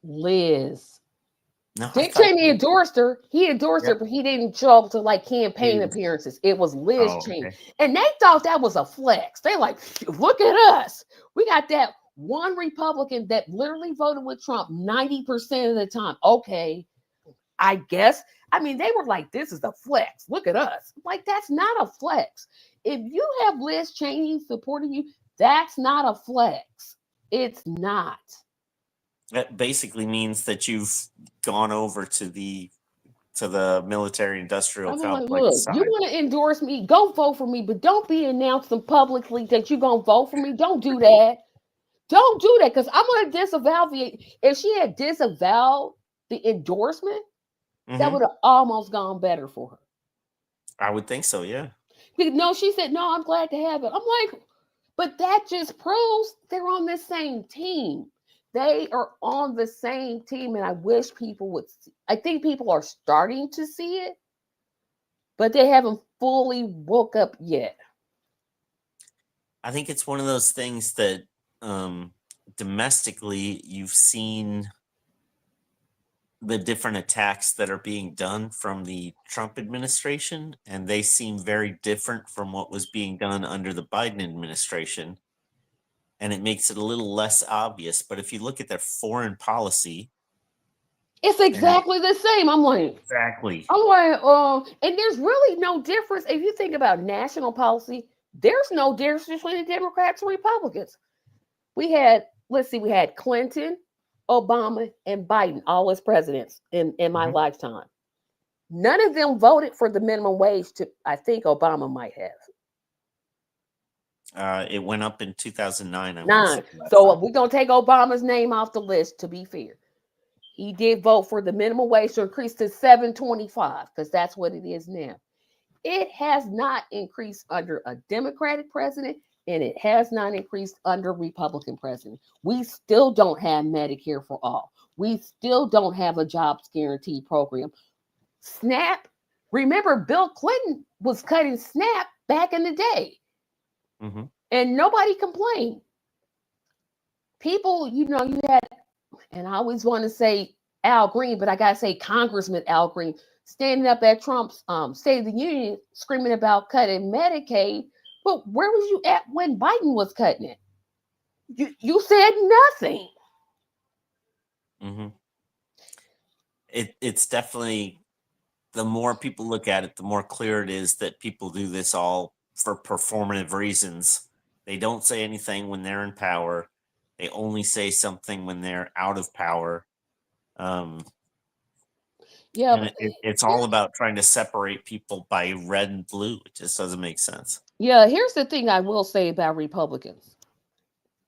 Speaker 1: Liz.
Speaker 2: No,
Speaker 1: Dick Cheney endorsed her. He endorsed her, but he didn't show up to like campaign appearances. It was Liz Cheney. Okay. And they thought that was a flex. They like, look at us. We got that one Republican that literally voted with Trump 90% of the time. Okay, I guess. I mean, they were like, this is a flex. Look at us. Like, that's not a flex. If you have Liz Cheney supporting you, that's not a flex. It's not.
Speaker 2: That basically means that you've gone over to the military industrial complex.
Speaker 1: Like, look, you want to endorse me, go vote for me, but don't be announcing publicly that you're going to vote for me. Don't do that. Don't do that, because I'm going to disavow if she had disavowed the endorsement, that would have almost gone better for her.
Speaker 2: I would think so, yeah.
Speaker 1: No, she said, no, I'm glad to have it. I'm like, but that just proves they're on the same team. They are on the same team, and I wish people would I think people are starting to see it, but they haven't fully woke up yet.
Speaker 2: I think it's one of those things that domestically you've seen the different attacks that are being done from the Trump administration, and they seem very different from what was being done under the Biden administration. And it makes it a little less obvious. But if you look at their foreign policy,
Speaker 1: it's exactly the same. I'm like,
Speaker 2: exactly.
Speaker 1: I'm like, and there's really no difference. If you think about national policy, there's no difference between the Democrats and Republicans. We had Clinton, Obama, and Biden, all as presidents in my lifetime. None of them voted for the minimum wage. I think Obama might have.
Speaker 2: It went up in 2009.
Speaker 1: So we're going to take Obama's name off the list, to be fair. He did vote for the minimum wage to increase to $7.25, because that's what it is now. It has not increased under a Democratic president, and it has not increased under Republican president. We still don't have Medicare for all. We still don't have a jobs guarantee program. SNAP, remember Bill Clinton was cutting SNAP back in the day. And nobody complained. People, you had, and I always want to say Al Green, but I got to say Congressman Al Green, standing up at Trump's State of the Union screaming about cutting Medicaid. But where was you at when Biden was cutting it? You said nothing.
Speaker 2: It's definitely, the more people look at it, the more clear it is that people do this all for performative reasons. They don't say anything when they're in power. They only say something when they're out of power. It's all about trying to separate people by red and blue. It just doesn't make sense.
Speaker 1: Yeah, here's the thing I will say about Republicans.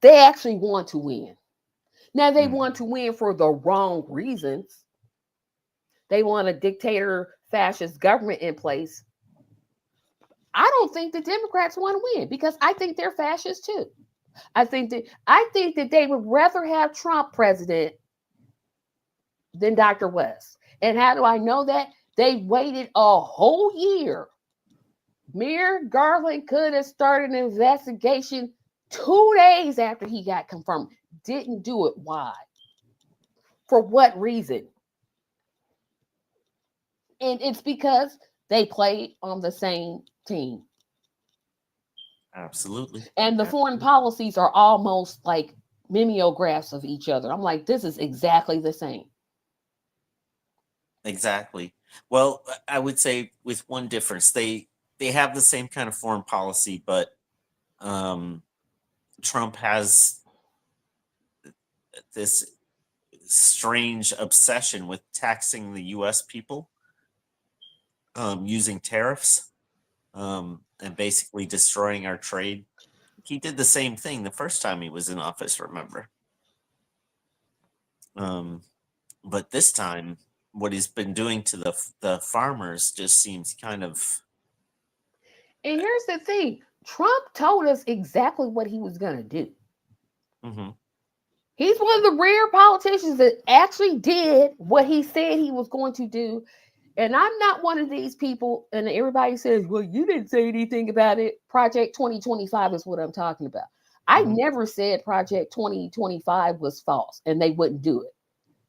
Speaker 1: They actually want to win. Now they want to win for the wrong reasons. They want a dictator fascist government in place. I don't think the Democrats want to win because I think they're fascist too. I think that they would rather have Trump president than Dr. West. And how do I know that? They waited a whole year. Merrick Garland could have started an investigation 2 days after he got confirmed. Didn't do it. Why? For what reason? And it's because they played on the same team.
Speaker 2: Absolutely.
Speaker 1: And the foreign policies are almost like mimeographs of each other. I'm like, this is exactly the same.
Speaker 2: Exactly. Well, I would say with one difference, they have the same kind of foreign policy, but Trump has this strange obsession with taxing the U.S. people using tariffs and basically destroying our trade. He did the same thing the first time he was in office, remember? But this time, what he's been doing to the farmers just seems kind of.
Speaker 1: And here's the thing: Trump told us exactly what he was going to do.
Speaker 2: Mm-hmm.
Speaker 1: He's one of the rare politicians that actually did what he said he was going to do. And I'm not one of these people, and everybody says, well, you didn't say anything about it. Project 2025 is what I'm talking about. I never said Project 2025 was false and they wouldn't do it.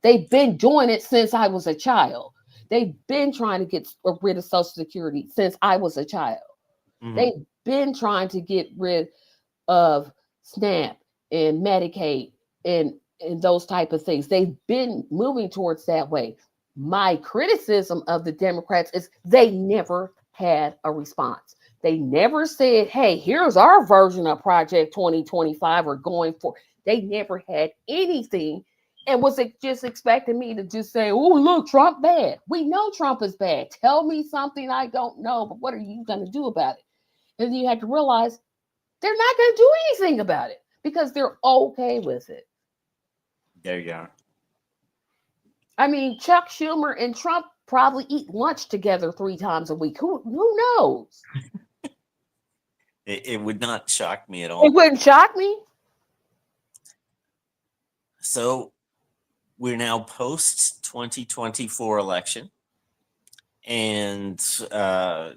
Speaker 1: They've been doing it since I was a child. They've been trying to get rid of Social Security since I was a child. They've been trying to get rid of SNAP and Medicaid and those type of things. They've been moving towards that way. My criticism of the Democrats is they never had a response. They never said, hey, here's our version of Project 2025 or going for. They never had anything and was it just expecting me to just say, oh, look, Trump bad. We know Trump is bad. Tell me something I don't know, but what are you going to do about it? And you have to realize they're not going to do anything about it because they're okay with it.
Speaker 2: There you are.
Speaker 1: I mean, Chuck Schumer and Trump probably eat lunch together 3 times a week. Who knows?
Speaker 2: It would not shock me at all.
Speaker 1: It wouldn't shock me.
Speaker 2: So we're now post 2024 election, and the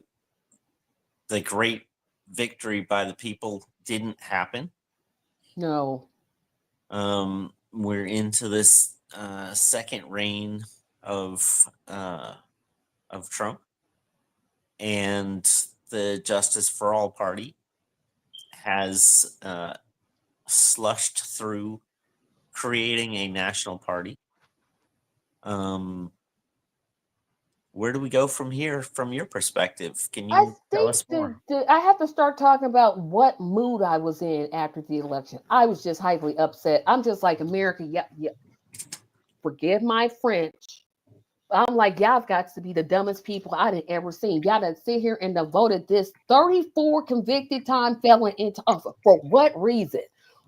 Speaker 2: great victory by the people didn't happen.
Speaker 1: No.
Speaker 2: We're into this second reign of Trump, and the Justice for All party has slushed through creating a national party. Where do we go from here from your perspective? Can you tell us more?
Speaker 1: I have to start talking about what mood I was in after the election. I was just hyperly upset. I'm just like, America, yeah. Forgive my French. I'm like, y'all got to be the dumbest people I done ever seen. Y'all done sit here and voted this 34 convicted time felon into office. For what reason?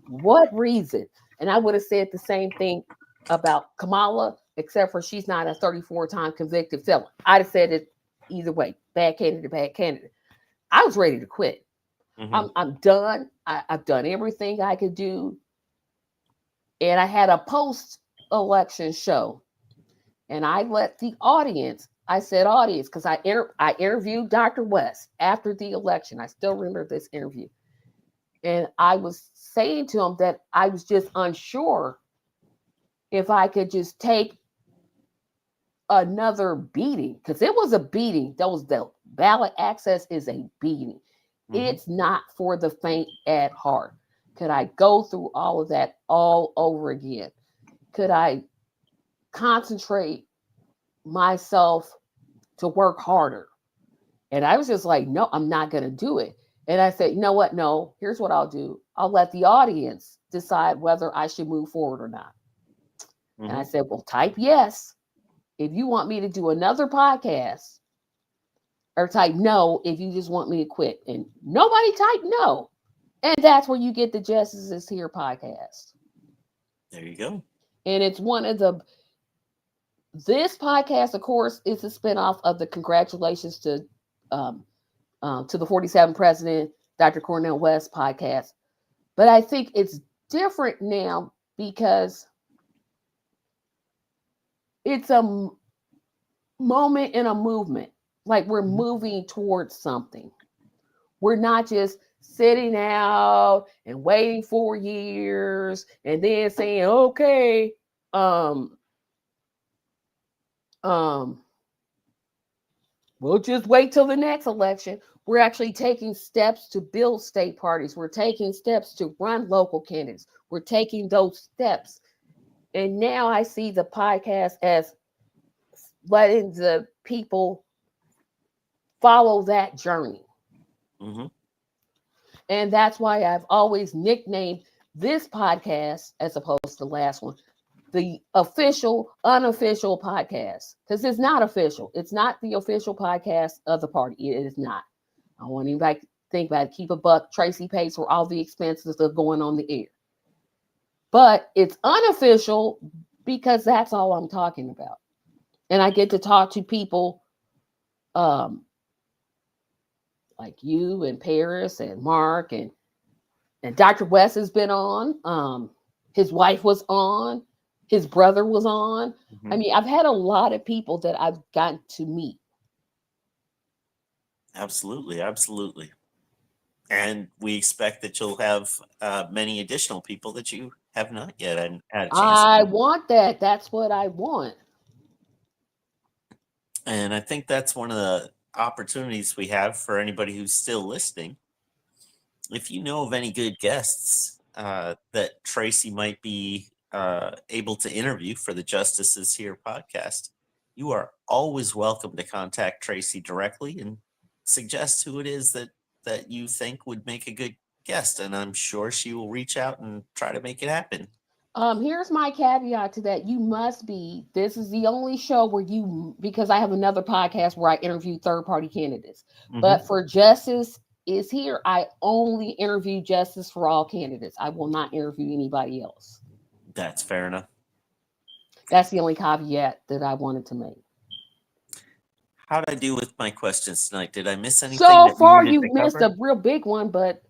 Speaker 1: What reason? And I would have said the same thing about Kamala, except for she's not a 34-time convicted felon. I'd have said it either way. Bad candidate, bad candidate. I was ready to quit. I'm done. I've done everything I could do. And I had a post-election show. And I let the audience, because I interviewed Dr. West after the election. I still remember this interview. And I was saying to him that I was just unsure if I could just take another beating, because it was a beating. The ballot access is a beating. It's not for the faint at heart. Could I go through all of that all over again? Could I concentrate myself to work harder? And I was just like, no, I'm not going to do it. And I said, you know what? No, here's what I'll do. I'll let the audience decide whether I should move forward or not. And I said, well, type yes if you want me to do another podcast, or type no if you just want me to quit. And nobody typed no. And that's where you get the Justice is Here podcast.
Speaker 2: There you go.
Speaker 1: And it's one of this podcast, of course, is a spinoff of the congratulations to the 47th president, Dr. Cornel West podcast. But I think it's different now because it's a moment in a movement. Like we're moving towards something. We're not just sitting out and waiting 4 years and then saying, okay, we'll just wait till the next election. We're actually taking steps to build state parties. We're taking steps to run local candidates. We're taking those steps. And now I see the podcast as letting the people follow that journey.
Speaker 2: Mm-hmm.
Speaker 1: And that's why I've always nicknamed this podcast, as opposed to the last one, the official, unofficial podcast. Because it's not official. It's not the official podcast of the party. It is not. I want anybody to think about it. Keep a buck. Tracy pays for all the expenses of going on the air. But it's unofficial because that's all I'm talking about. And I get to talk to people like you and Paris and Mark and Dr. West has been on. His wife was on. His brother was on.
Speaker 2: Mm-hmm.
Speaker 1: I mean, I've had a lot of people that I've gotten to meet.
Speaker 2: Absolutely, absolutely. And we expect that you'll have many additional people that you have not yet had a chance
Speaker 1: I
Speaker 2: to meet.
Speaker 1: want that. That's what I want.
Speaker 2: And I think that's one of the opportunities we have for anybody who's still listening. If you know of any good guests that Tracy might be able to interview for the Justices Here podcast, you are always welcome to contact Tracy directly and suggest who it is that you think would make a good guest. And I'm sure she will reach out and try to make it happen.
Speaker 1: Here's my caveat to that. This is the only show where because I have another podcast where I interview third party candidates.
Speaker 2: Mm-hmm.
Speaker 1: But for Justice is Here, I only interview Justice for All candidates. I will not interview anybody else.
Speaker 2: That's fair enough.
Speaker 1: That's the only caveat that I wanted to make.
Speaker 2: How'd I do with my questions tonight? Did I miss anything?
Speaker 1: So far, you missed a real big one, but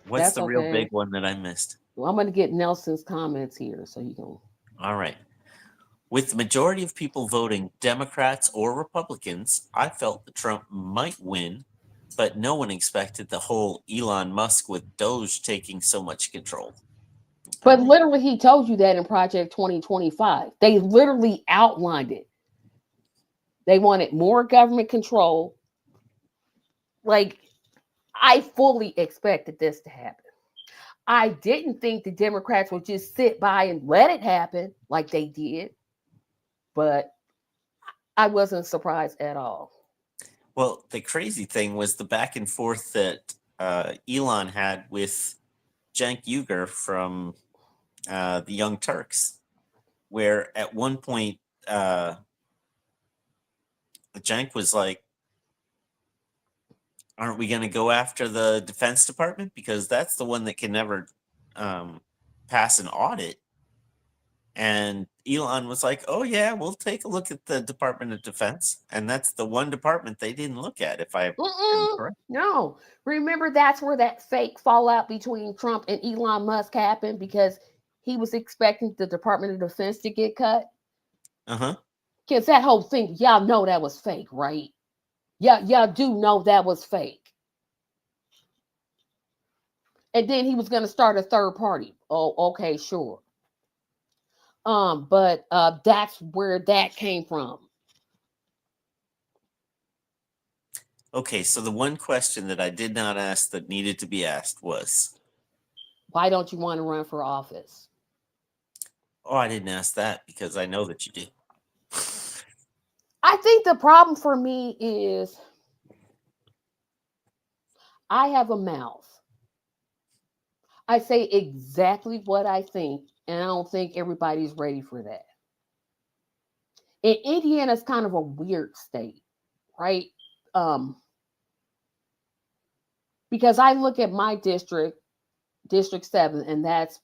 Speaker 2: what's the real big one that I missed?
Speaker 1: Well, I'm going to get Nelson's comments here, so you can.
Speaker 2: All right. With the majority of people voting Democrats or Republicans, I felt that Trump might win, but no one expected the whole Elon Musk with Doge taking so much control.
Speaker 1: But literally, he told you that in Project 2025. They literally outlined it. They wanted more government control. Like, I fully expected this to happen. I didn't think the Democrats would just sit by and let it happen like they did, but I wasn't surprised at all.
Speaker 2: Well, the crazy thing was the back and forth that Elon had with Cenk Uygur from the Young Turks, where at one point Cenk was like, aren't we going to go after the Defense Department? Because that's the one that can never pass an audit. And Elon was like, oh, yeah, we'll take a look at the Department of Defense. And that's the one department they didn't look at, if I am correct.
Speaker 1: No. Remember, that's where that fake fallout between Trump and Elon Musk happened, because he was expecting the Department of Defense to get cut.
Speaker 2: Uh-huh.
Speaker 1: Because that whole thing, y'all know that was fake, right? Y'all do know that was fake. And then he was going to start a third party. Oh, okay, sure. But that's where that came from.
Speaker 2: Okay, so the one question that I did not ask that needed to be asked was,
Speaker 1: why don't you want to run for office?
Speaker 2: Oh, I didn't ask that because I know that you do.
Speaker 1: I think the problem for me is I have a mouth. I say exactly what I think, and I don't think everybody's ready for that. And Indiana's kind of a weird state, right? Because I look at my district, District 7, and that's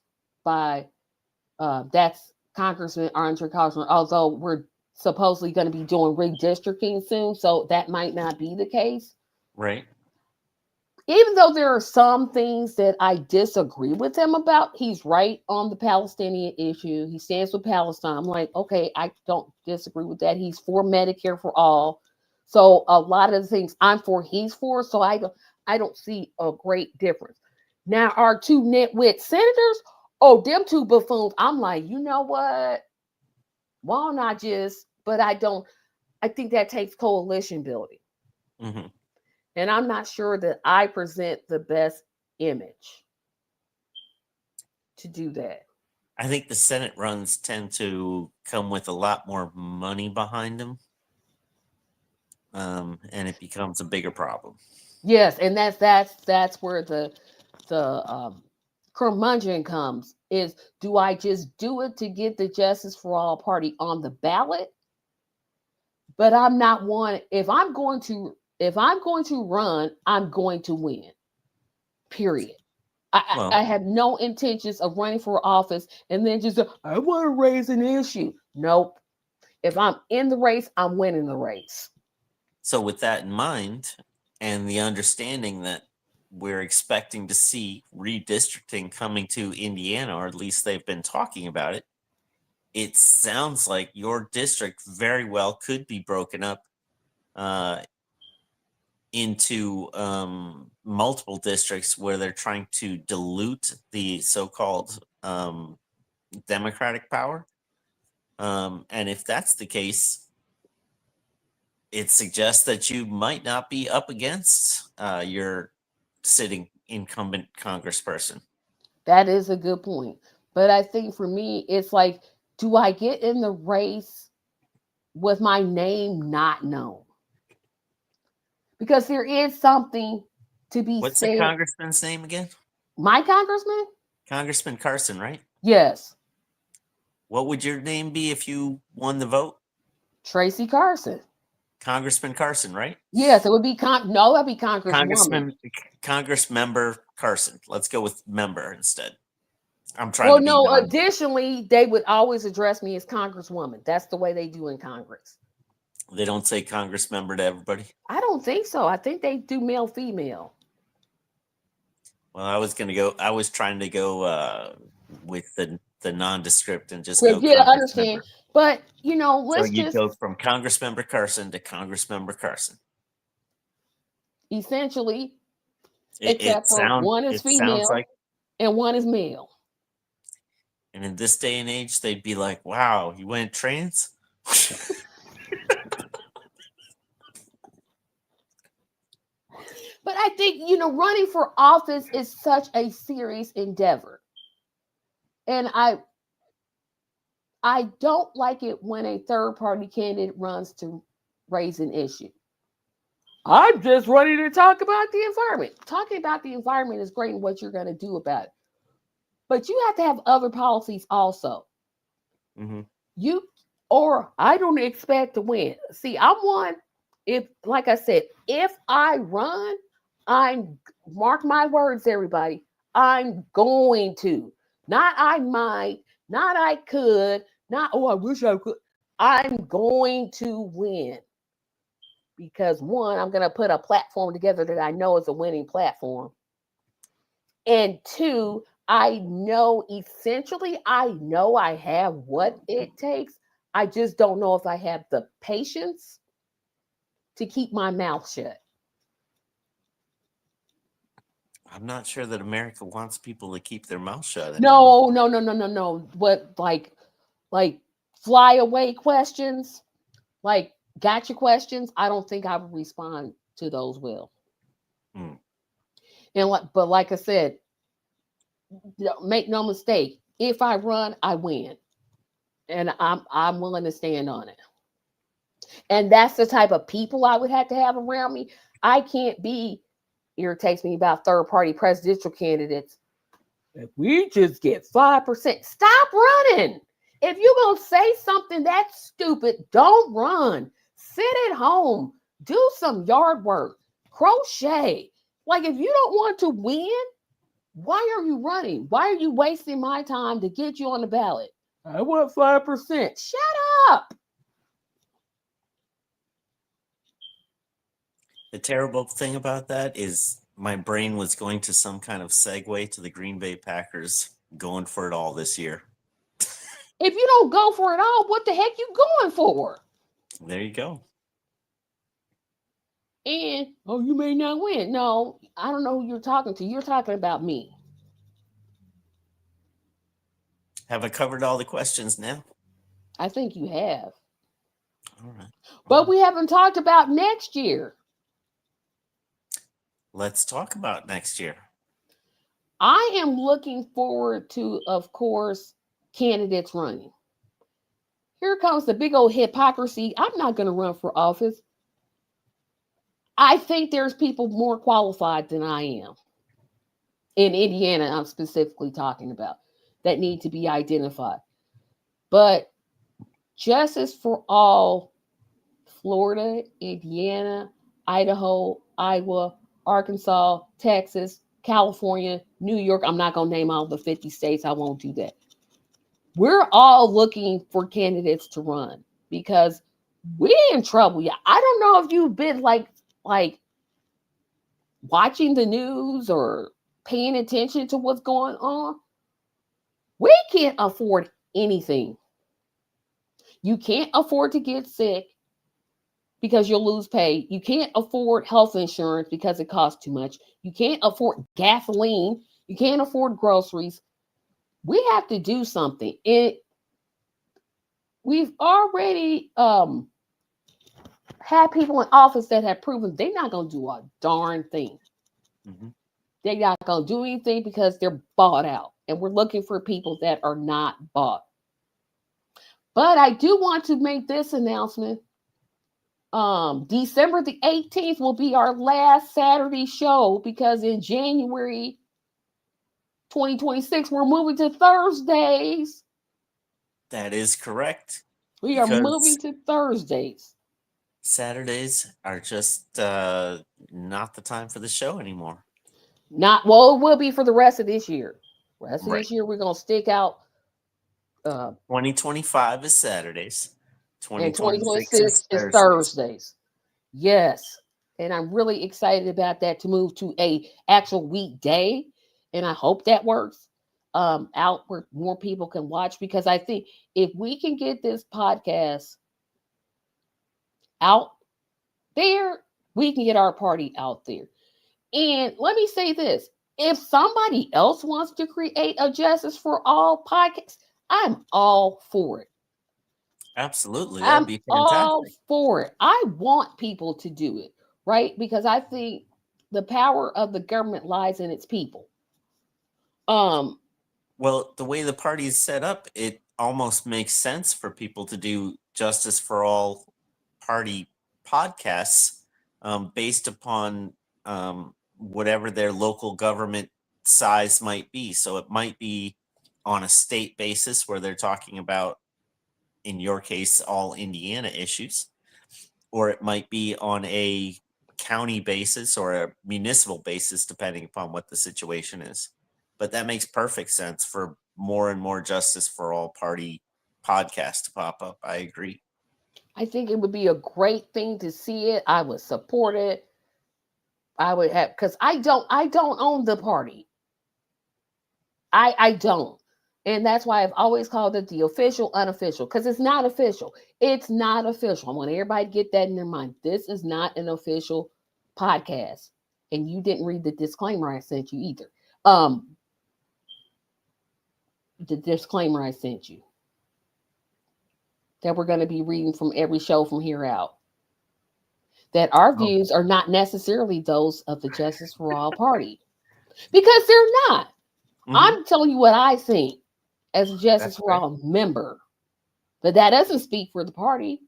Speaker 1: Congressman Andre Cosner, although we're supposedly going to be doing redistricting soon, so that might not be the case.
Speaker 2: Right.
Speaker 1: Even though there are some things that I disagree with him about, he's right on the Palestinian issue. He stands with Palestine. I'm like, okay, I don't disagree with that. He's for Medicare for all. So a lot of the things I'm for, he's for. So I don't see a great difference. Now, our two nitwit senators, oh, them two buffoons. I'm like, you know what? Why not just? But I don't. I think that takes coalition building.
Speaker 2: Mm-hmm.
Speaker 1: And I'm not sure that I present the best image to do that.
Speaker 2: I think the Senate runs tend to come with a lot more money behind them, and it becomes a bigger problem.
Speaker 1: Yes, and that's where the curmudgeon comes. Is do I just do it to get the Justice for All party on the ballot? But I'm not one. If I'm going to run, I'm going to win. Period.
Speaker 2: Well,
Speaker 1: I have no intentions of running for office and then just I want to raise an issue. Nope. If I'm in the race, I'm winning the race.
Speaker 2: so with that in mind, and the understanding that we're expecting to see redistricting coming to Indiana, or at least they've been talking about it, it sounds like your district very well could be broken up into multiple districts where they're trying to dilute the so-called Democratic power. And if that's the case, it suggests that you might not be up against your sitting incumbent congressperson.
Speaker 1: That is a good point. But I think for me, it's like, do I get in the race with my name not known? Because there is something to be
Speaker 2: What's the
Speaker 1: said.
Speaker 2: congressman's name again?
Speaker 1: My congressman?
Speaker 2: Congressman Carson, right?
Speaker 1: Yes.
Speaker 2: What would your name be if you won the vote?
Speaker 1: Tracy Carson.
Speaker 2: Congressman Carson, right?
Speaker 1: Yes, it would be no, that'd be Congresswoman.
Speaker 2: Congress member Carson. Let's go with member instead. I'm trying
Speaker 1: Well,
Speaker 2: to be
Speaker 1: no,
Speaker 2: non.
Speaker 1: additionally, they would always address me as Congresswoman. That's the way they do in Congress.
Speaker 2: They don't say Congress member to everybody.
Speaker 1: I don't think so. I think they do male female.
Speaker 2: Well, I was trying to go with the nondescript and just
Speaker 1: Well,
Speaker 2: go
Speaker 1: yeah, I
Speaker 2: Congress
Speaker 1: understand.
Speaker 2: member.
Speaker 1: But
Speaker 2: So
Speaker 1: let's
Speaker 2: you
Speaker 1: just
Speaker 2: go from Congress member Carson to Congress member Carson.
Speaker 1: essentially,
Speaker 2: It
Speaker 1: except for one is
Speaker 2: sounds
Speaker 1: female
Speaker 2: like,
Speaker 1: and one is male.
Speaker 2: and in this day and age, they'd be like, "Wow, you went trans."
Speaker 1: But I think, running for office is such a serious endeavor. And I don't like it when a third party candidate runs to raise an issue. I'm just ready to talk about the environment. Talking about the environment is great and what you're going to do about it. But you have to have other policies also.
Speaker 2: Mm-hmm.
Speaker 1: I don't expect to win. See, I'm one, like I said, if I run, mark my words, everybody, I'm going to. Not I might, not I could, not, oh, I wish I could. I'm going to win. Because one, I'm going to put a platform together that I know is a winning platform. And two, I know I have what it takes. I just don't know if I have the patience to keep my mouth shut.
Speaker 2: I'm not sure that America wants people to keep their mouth shut
Speaker 1: anymore. No. What, like fly away questions, like gotcha questions, I don't think I would respond to those well. And but like I said, make no mistake, if I run, I win. And I'm willing to stand on it. And that's the type of people I would have to have around me. I can't irritates me about third party presidential candidates. If we just get 5%, stop running. If you're going to say something that's stupid, don't run. Sit at home. Do some yard work. Crochet. Like, if you don't want to win, why are you running? Why are you wasting my time to get you on the ballot? I want 5%. Shut up.
Speaker 2: The terrible thing about that is my brain was going to some kind of segue to the Green Bay Packers going for it all this year.
Speaker 1: If you don't go for it all, what the heck you going for?
Speaker 2: There you go.
Speaker 1: And, oh, you may not win. No, I don't know who you're talking to. You're talking about me.
Speaker 2: Have I covered all the questions now?
Speaker 1: I think you have.
Speaker 2: All right.
Speaker 1: But we haven't talked about next year.
Speaker 2: Let's talk about next year.
Speaker 1: I am looking forward to, of course, candidates running. Here comes the big old hypocrisy. I'm not going to run for office. I think there's people more qualified than I am. In Indiana, I'm specifically talking about, that need to be identified. But Justice for All, Florida, Indiana, Idaho, Iowa, Arkansas, Texas, California, New York. I'm not going to name all the 50 states. I won't do that. We're all looking for candidates to run because we're in trouble. Yeah, I don't know if you've been like watching the news or paying attention to what's going on. We can't afford anything. You can't afford to get sick because you'll lose pay. You can't afford health insurance because it costs too much. You can't afford gasoline. You can't afford groceries. We have to do something. We've already had people in office that have proven they're not going to do a darn thing. Mm-hmm. They're not going to do anything because they're bought out. And we're looking for people that are not bought. But I do want to make this announcement. December the 18th will be our last Saturday show because in January 2026, we're moving to Thursdays.
Speaker 2: That is correct.
Speaker 1: We are moving to Thursdays.
Speaker 2: Saturdays are just not the time for the show anymore.
Speaker 1: Well, it will be for the rest of this year. This year, we're going to stick out.
Speaker 2: 2025 is Saturdays.
Speaker 1: 2026 is Thursdays. Yes. And I'm really excited about that, to move to a actual weekday. And I hope that works out where more people can watch, because I think if we can get this podcast out there, we can get our party out there. And let me say this. If somebody else wants to create a Justice for All podcast, I'm all for it.
Speaker 2: Absolutely. That'd be fantastic.
Speaker 1: All for it. I want people to do it, right? Because I think the power of the government lies in its people.
Speaker 2: Well, the way the party is set up, it almost makes sense for people to do Justice for All party podcasts based upon whatever their local government size might be. So it might be on a state basis where they're talking about, in your case, all Indiana issues, or it might be on a county basis or a municipal basis, depending upon what the situation is. But that makes perfect sense for more and more Justice for All party podcasts to pop up. I agree.
Speaker 1: I think it would be a great thing to see it. I would support it. I would have, because I don't own the party. I don't. And that's why I've always called it the official unofficial, because it's not official. It's not official. I want everybody to get that in their mind. This is not an official podcast. And you didn't read the disclaimer I sent you either. The disclaimer I sent you, that we're going to be reading from every show from here out. That our views are not necessarily those of the Justice for All party. Because they're not. Mm-hmm. I'm telling you what I think as a Justice for All member. But that doesn't speak for the party.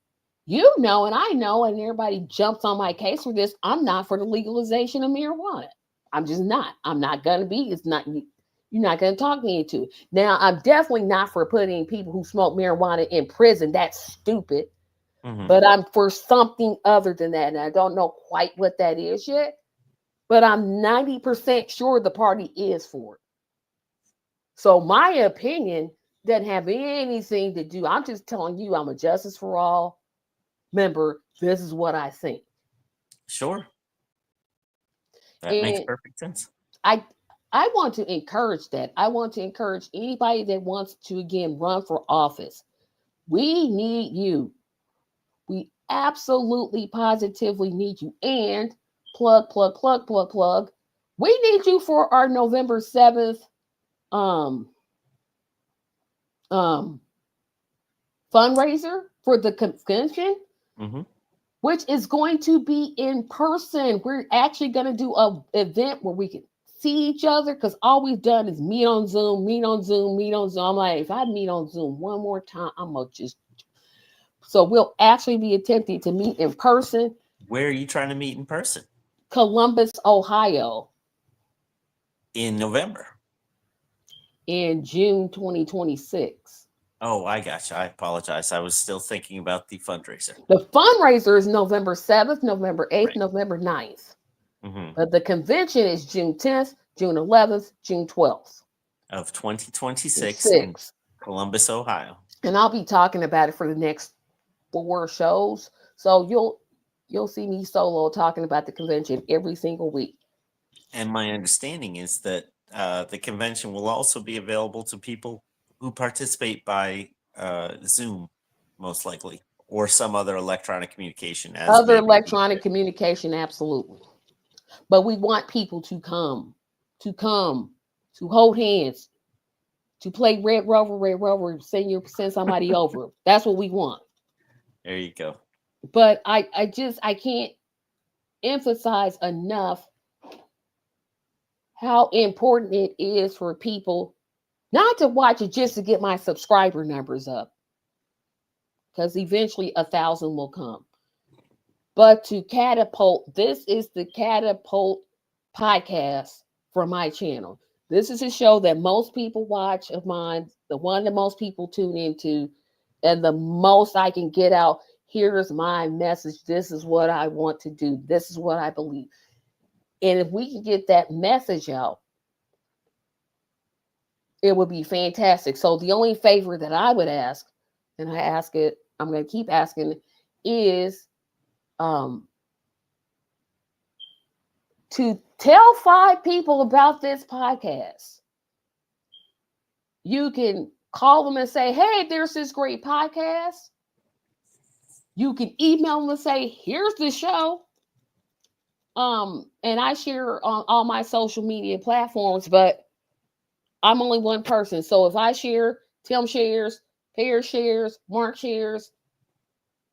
Speaker 1: You know, and I know, and everybody jumps on my case for this. I'm not for the legalization of marijuana. I'm just not. I'm not going to be. It's not. You're not going to talk me into it. Now, I'm definitely not for putting people who smoke marijuana in prison. That's stupid. Mm-hmm. But I'm for something other than that. And I don't know quite what that is yet. But I'm 90% sure the party is for it. So my opinion Doesn't have anything to do. I'm just telling you, I'm a Justice for All member. This is what I think.
Speaker 2: Sure. That makes
Speaker 1: And
Speaker 2: perfect sense.
Speaker 1: I want to encourage that. I want to encourage anybody that wants to again run for office. We need you. We absolutely positively need you. And plug. We need you for our November 7th um fundraiser for the convention,
Speaker 2: Mm-hmm.
Speaker 1: which is going to be in person. We're actually going to do a event where we can see each other, because all we've done is meet on Zoom. I'm like, if I meet on Zoom one more time, I'm gonna just. So we'll actually be attempting to meet in person.
Speaker 2: Where are you trying to meet in person?
Speaker 1: Columbus, Ohio,
Speaker 2: In November.
Speaker 1: in June 2026.
Speaker 2: Oh, I gotcha. I apologize. I was still thinking about the fundraiser.
Speaker 1: The fundraiser is November 7th, November 8th,
Speaker 2: Right.
Speaker 1: November 9th.
Speaker 2: Mm-hmm.
Speaker 1: But the convention is June 10th, June 11th, June 12th.
Speaker 2: Of 2026 in Columbus, Ohio.
Speaker 1: And I'll be talking about it for the next 4 shows. So you'll see me solo talking about the convention every single week.
Speaker 2: And my understanding is that the convention will also be available to people who participate by Zoom, most likely, or some other electronic communication.
Speaker 1: Other electronic communication, absolutely. But we want people to come, to hold hands, to play Red Rover, send somebody over. That's what we want.
Speaker 2: There you go.
Speaker 1: But I can't emphasize enough how important it is for people not to watch it just to get my subscriber numbers up, because eventually 1,000 will come, but to catapult. This is the catapult podcast for my channel. This is a show that most people watch of mine, the one that most people tune into, and the most I can get out. Here's my message. This is what I want to do. This is what I believe. And if we can get that message out, it would be fantastic. So the only favor that I would ask, and I ask it, I'm going to keep asking, is to tell 5 people about this podcast. You can call them and say, hey, there's this great podcast. You can email them and say, here's the show. And I share on all my social media platforms, but I'm only one person. So if I share, Tim shares, Pear shares, Mark shares,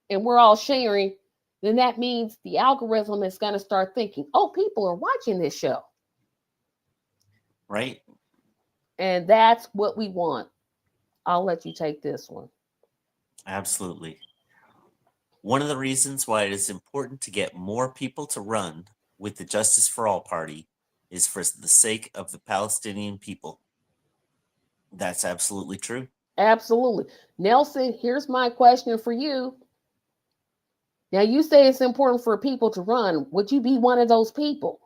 Speaker 1: and we're all sharing, then that means the algorithm is going to start thinking, oh, people are watching this show.
Speaker 2: Right.
Speaker 1: And that's what we want. I'll let you take this one.
Speaker 2: Absolutely. One of the reasons why it is important to get more people to run with the Justice for All Party is for the sake of the Palestinian people. That's absolutely true.
Speaker 1: Absolutely. Nelson, here's my question for you. Now, you say it's important for people to run. Would you be one of those people?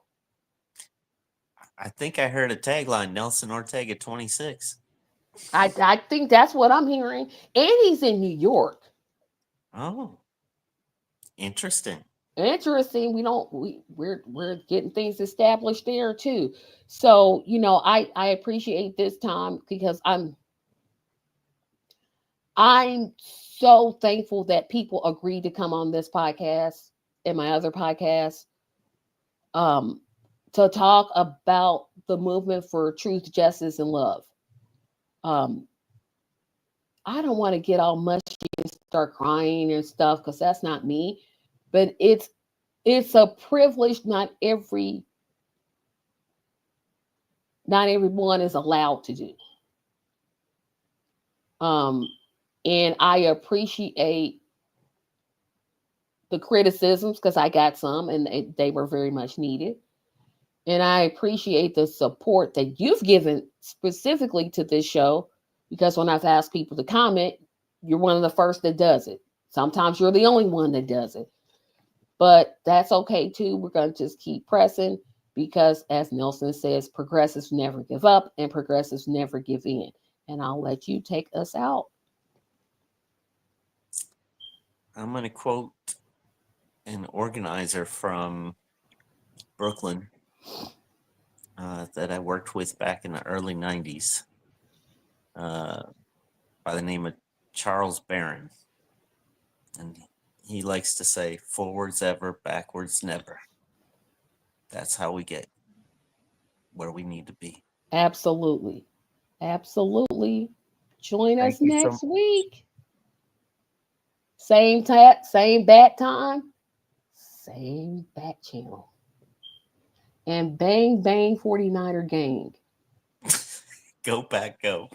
Speaker 2: I think I heard a tagline, Nelson Ortega 26.
Speaker 1: I think that's what I'm hearing. And he's in New York.
Speaker 2: Oh, interesting.
Speaker 1: Interesting. We're getting things established there too. So, I appreciate this time, because I'm so thankful that people agreed to come on this podcast and my other podcast to talk about the movement for truth, justice, and love. I don't want to get all mushy and start crying and stuff, because that's not me. But it's a privilege not everyone is allowed to do. And I appreciate the criticisms, because I got some, and they were very much needed. And I appreciate the support that you've given specifically to this show, because when I've asked people to comment, you're one of the first that does it. Sometimes you're the only one that does it. But that's okay too. We're going to just keep pressing, because as Nelson says, progressives never give up and progressives never give in. And I'll let you take us out.
Speaker 2: I'm going to quote an organizer from Brooklyn that I worked with back in the early 90s by the name of Charles Barron. And he likes to say, forwards ever, backwards never. That's how we get where we need to be.
Speaker 1: Absolutely. Absolutely. Join us
Speaker 2: Thank you so
Speaker 1: next
Speaker 2: much.
Speaker 1: week. Same same bat time, same bat channel. And bang, bang, 49er gang.
Speaker 2: Go back, go.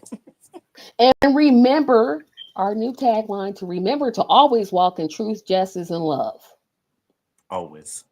Speaker 1: And remember our new tagline to remember to always walk in truth, justice, and love.
Speaker 2: Always.